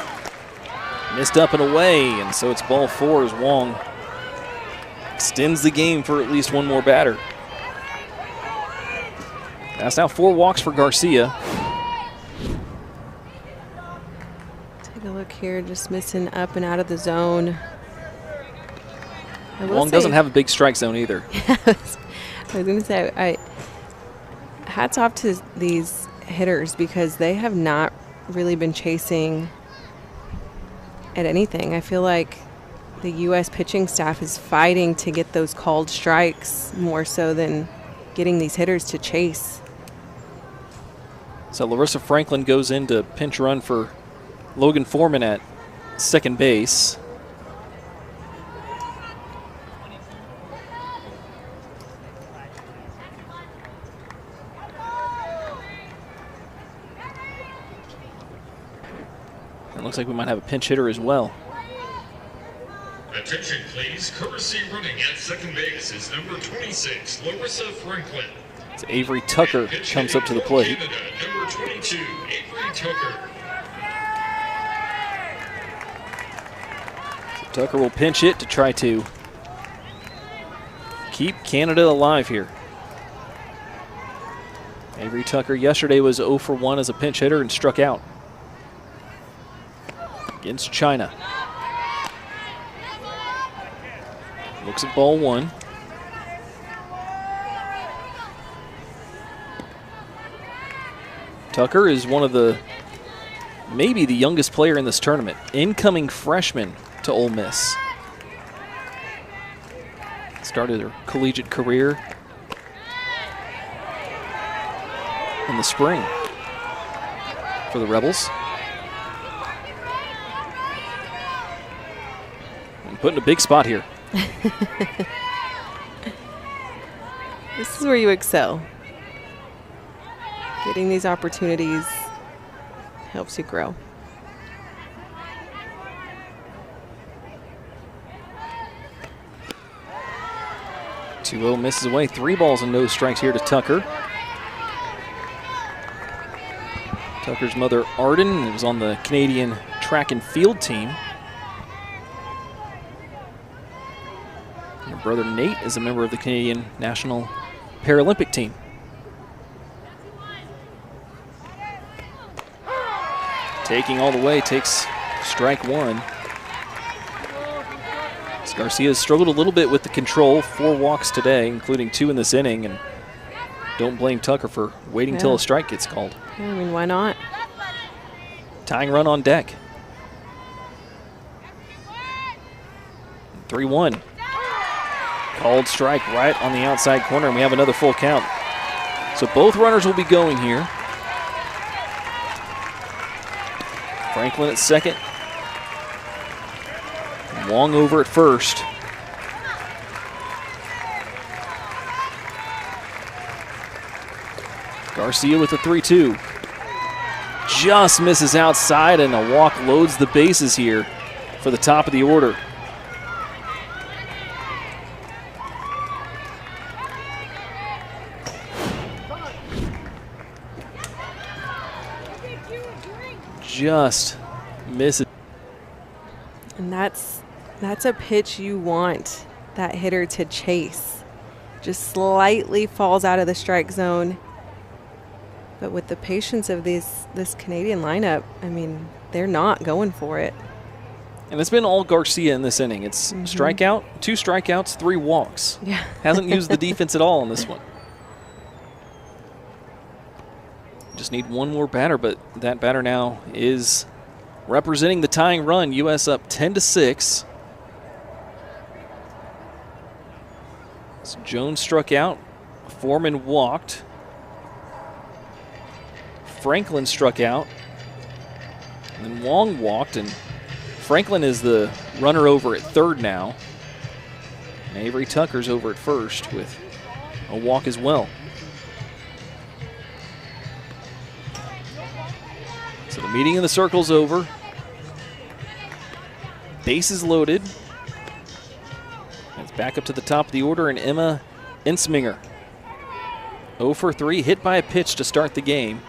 Missed up and away, and so it's ball 4 as Wong extends the game for at least one more batter. That's now 4 walks for Garcia. Take a look here, just missing up and out of the zone. Wong doesn't have a big strike zone either. I was going to say, hats off to these hitters because they have not really been chasing at anything. I feel like the U.S. pitching staff is fighting to get those called strikes more so than getting these hitters to chase. So Larissa Franklin goes in to pinch run for Logan Foreman at second base. It looks like we might have a pinch hitter as well. Attention, please. Courtesy running at second base is number 26, Larissa Franklin. It's Avery Tucker comes up to the plate. Canada, number 22, Avery Tucker. So Tucker will pinch it to try to keep Canada alive here. Avery Tucker yesterday was 0 for 1 as a pinch hitter and struck out against China. Looks at ball 1. Tucker is one of the, maybe the youngest player in this tournament. Incoming freshman to Ole Miss. Started her collegiate career in the spring for the Rebels. And put in a big spot here. This is where you excel. Getting these opportunities helps you grow. Two-0 misses away. 3 balls and no strikes here to Tucker. Tucker's mother, Arden, was on the Canadian track and field team. Her brother, Nate, is a member of the Canadian National Paralympic team. Taking all the way, takes strike 1. Garcia has struggled a little bit with the control. 4 walks today, including 2 in this inning, and don't blame Tucker for waiting till Yeah. a strike gets called. Yeah, I mean, why not? Tying run on deck. 3-1. Called strike right on the outside corner, and we have another full count. So both runners will be going here. Franklin at second. Wong over at first. Garcia with the 3-2. Just misses outside, and a walk loads the bases here for the top of the order. Just misses. And that's a pitch you want that hitter to chase. Just slightly falls out of the strike zone. But with the patience of this Canadian lineup, I mean, they're not going for it. And it's been all Garcia in this inning. It's strikeout, 2 strikeouts, 3 walks. Yeah. Hasn't used the defense at all in this one. Just need one more batter, but that batter now is representing the tying run. U.S. up 10-6. So Jones struck out. Foreman walked. Franklin struck out. And then Wong walked, and Franklin is the runner over at third now. And Avery Tucker's over at first with a walk as well. So the meeting in the circle's over. Bases loaded. It's back up to the top of the order, and Emma Ensminger. 0 for 3, hit by a pitch to start the game.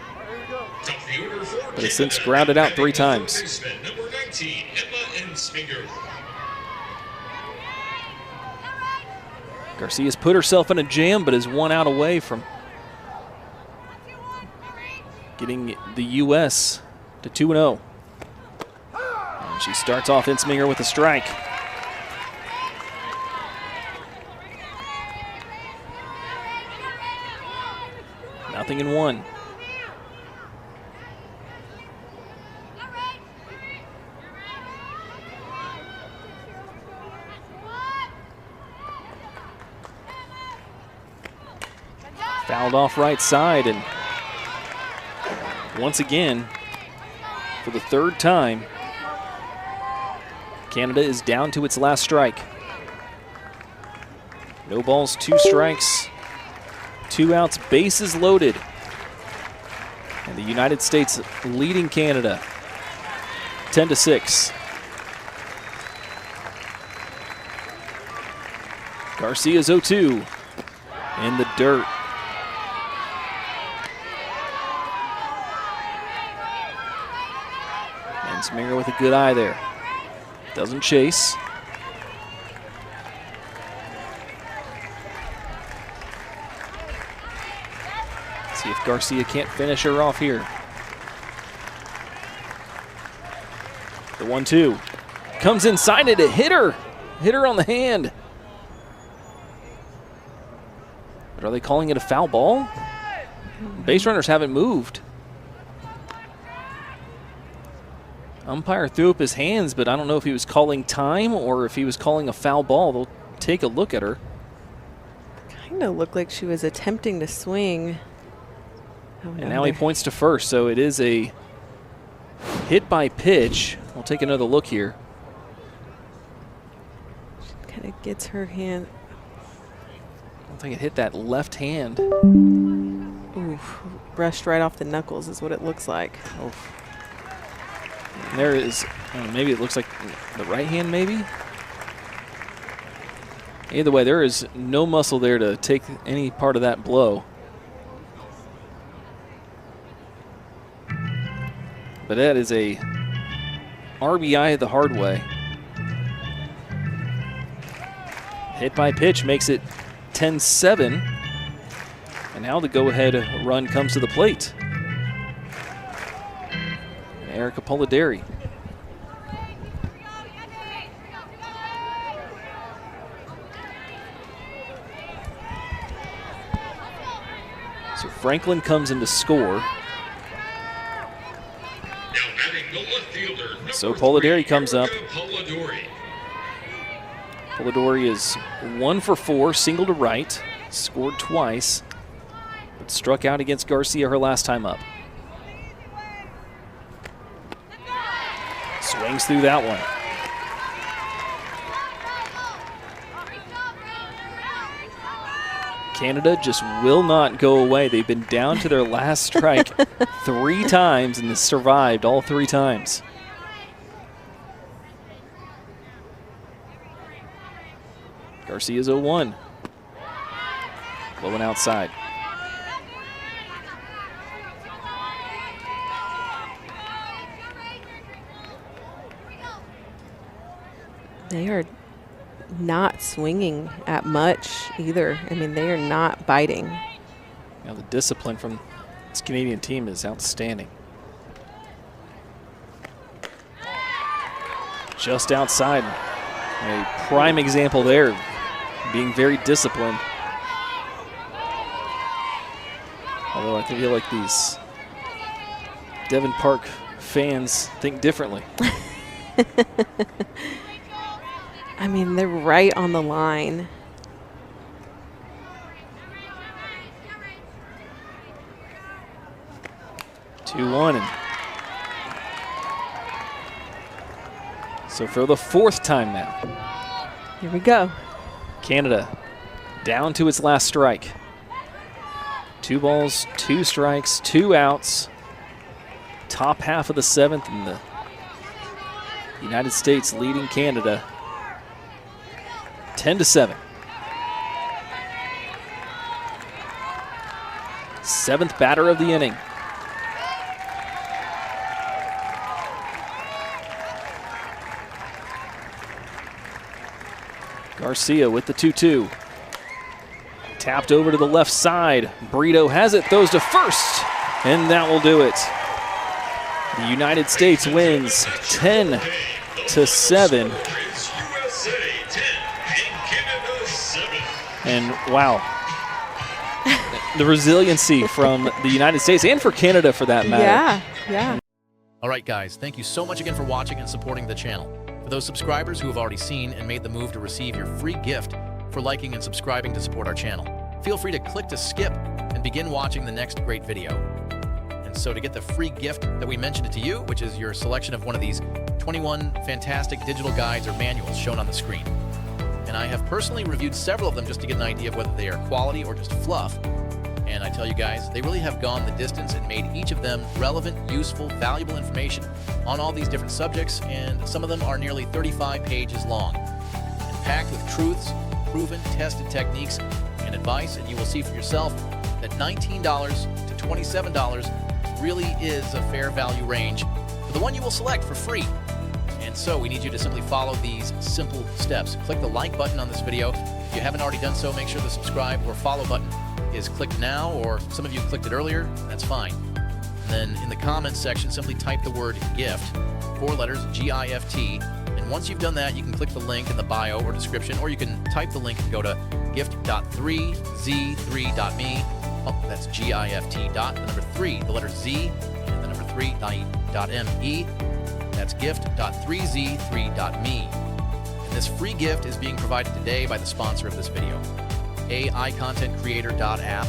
Top of the order for But has Canada, since grounded out 3 batting times. baseman, number 19, Emma Ensminger. Garcia's put herself in a jam, but is 1 out away from getting the U.S. to 2-0. And she starts off Ensminger with a strike. Nothing in 1. Fouled off right side, and once again, for the 3rd time, Canada is down to its last strike. No balls, 2 strikes, 2 outs, bases loaded. And the United States leading Canada 10-6. Garcia's 0-2 in the dirt. Ensminger with a good eye there. Doesn't chase. See if Garcia can't finish her off here. The 1-2. Comes inside it, a hitter. Hit her on the hand. But are they calling it a foul ball? Base runners haven't moved. Umpire threw up his hands, but I don't know if he was calling time or if he was calling a foul ball. They'll take a look at her. Kind of looked like she was attempting to swing. And now he points to first, so it is a hit by pitch. We'll take another look here. Kind of gets her hand. I don't think it hit that left hand. Oof, brushed right off the knuckles is what it looks like. Oh. And there is, maybe it looks like the right hand, maybe? Either way, there is no muscle there to take any part of that blow. But that is a RBI the hard way. Hit by pitch makes it 10-7. And now the go-ahead run comes to the plate. Erica Polideri. Franklin comes in to score. Now batting the left fielder, number So Polidori 3, comes up. Erica Polidori. Polidori is 1 for 4, single to right, scored twice, but struck out against Garcia her last time up. Swings through that one. Canada just will not go away. They've been down to their last strike 3 times and survived all 3 times. Garcia's 0-1. Low and outside. They are not swinging at much either. I mean, they are not biting. Now the discipline from this Canadian team is outstanding. Just outside. A prime example there, being very disciplined. Although I feel like these Devon Park fans think differently. I mean, they're right on the line. Two, 1. So for the 4th time now, Here we go. Canada down to its last strike. 2 balls, 2 strikes, 2 outs. Top half of the 7th, and the United States leading Canada 10-7. 7th batter of the inning. Garcia with the 2-2. Tapped over to the left side. Brito has it, throws to first, and that will do it. The United States wins 10-7. USA 10 and Canada 7. And wow, the resiliency from the United States and for Canada for that matter. Yeah. All right, guys, thank you so much again for watching and supporting the channel. For those subscribers who have already seen and made the move to receive your free gift for liking and subscribing to support our channel, feel free to click to skip and begin watching the next great video. And so to get the free gift that we mentioned it to you, which is your selection of one of these 21 fantastic digital guides or manuals shown on the screen. And I have personally reviewed several of them just to get an idea of whether they are quality or just fluff. And I tell you guys, they really have gone the distance and made each of them relevant, useful, valuable information on all these different subjects, and some of them are nearly 35 pages long and packed with truths, proven, tested techniques, and advice. And you will see for yourself that $19 to $27 really is a fair value range for the one you will select for free. And so we need you to simply follow these simple steps. Click the like button on this video. If you haven't already done so, make sure the subscribe or follow button is clicked now, or some of you clicked it earlier, that's fine. And then in the comments section, simply type the word GIFT, 4 letters, G-I-F-T, and once you've done that, you can click the link in the bio or description, or you can type the link and go to gift.3z3.me. Oh, that's G-I-F-T dot, the number 3, the letter Z, and the number 3.me. That's gift.3z3.me. And this free gift is being provided today by the sponsor of this video, AIContentCreator.app,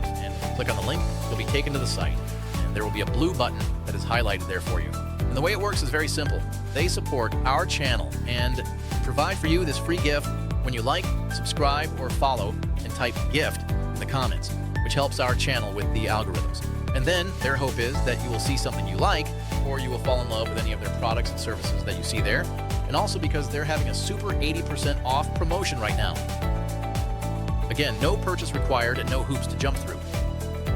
and if you click on the link, you'll be taken to the site, and there will be a blue button that is highlighted there for you. And the way it works is very simple. They support our channel and provide for you this free gift when you like, subscribe, or follow and type GIFT in the comments, which helps our channel with the algorithms. And then their hope is that you will see something you like, or you will fall in love with any of their products and services that you see there, and also because they're having a super 80% off promotion right now. Again, no purchase required and no hoops to jump through.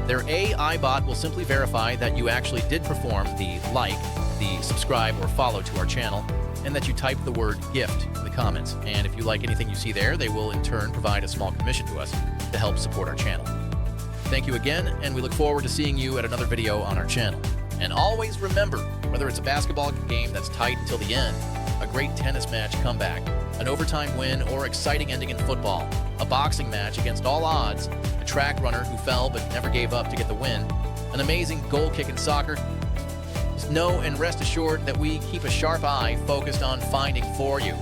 Their AI bot will simply verify that you actually did perform the like, the subscribe, or follow to our channel, and that you type the word GIFT in the comments. And if you like anything you see there, they will in turn provide a small commission to us to help support our channel. Thank you again, and we look forward to seeing you at another video on our channel. And always remember, whether it's a basketball game that's tight until the end, a great tennis match comeback, an overtime win, or exciting ending in football, a boxing match against all odds, a track runner who fell but never gave up to get the win, an amazing goal kick in soccer. Just know and rest assured that we keep a sharp eye focused on finding for you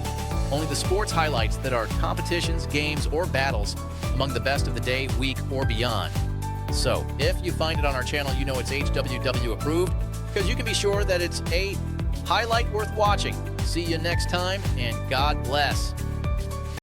only the sports highlights that are competitions, games, or battles among the best of the day, week, or beyond. So, if you find it on our channel, you know it's HWW approved, because you can be sure that it's a highlight worth watching. See you next time, and God bless.